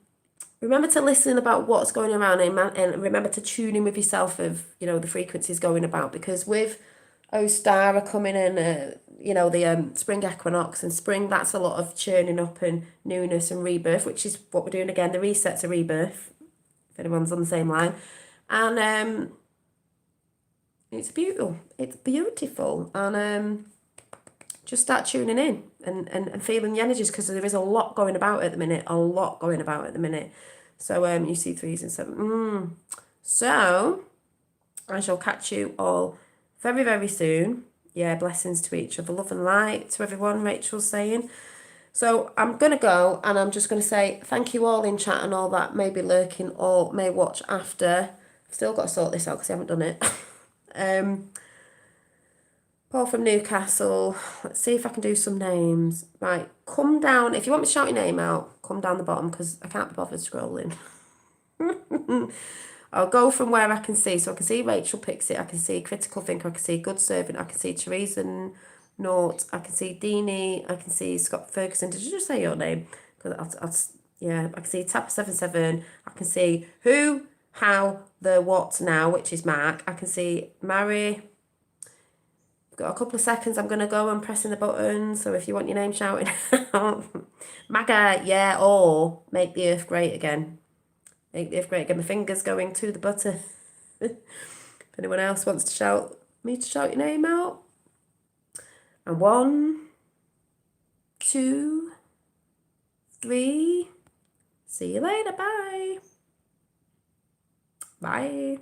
Remember to listen about what's going around and remember to tune in with yourself of, the frequencies going about, because with Ostara coming in, the spring equinox and spring, that's a lot of churning up and newness and rebirth, which is what we're doing again. The reset's a rebirth, if anyone's on the same line. And it's beautiful. It's beautiful. And just start tuning in and feeling the energies, because there is a lot going about at the minute. A lot going about at the minute. So you see 3s and 7. So I shall catch you all very, very soon. Yeah, blessings to each other. Love and light to everyone, Rachel's saying. So I'm going to go, and I'm just going to say thank you all in chat and all that may be lurking or may watch after. I've still got to sort this out because I haven't done it. Paul from Newcastle. Let's see if I can do some names. Right, come down. If you want me to shout your name out, come down the bottom because I can't be bothered scrolling. I'll go from where I can see. So I can see Rachel Pixit, I can see Critical Thinker, I can see Good Servant, I can see Teresa Nort, I can see Deanie, I can see Scott Ferguson. Did you just say your name? Because yeah, I can see Tapper77, I can see Who, How, The, What Now, which is Mark. I can see Mary. Got a couple of seconds. I'm going to go and pressing the button. So if you want your name shouting out. MAGA, yeah, or Make the Earth Great Again. Make the Earth Great Again. My finger's going to the button. If anyone else wants to shout your name out. And 1, 2, 3. See you later. Bye. Bye.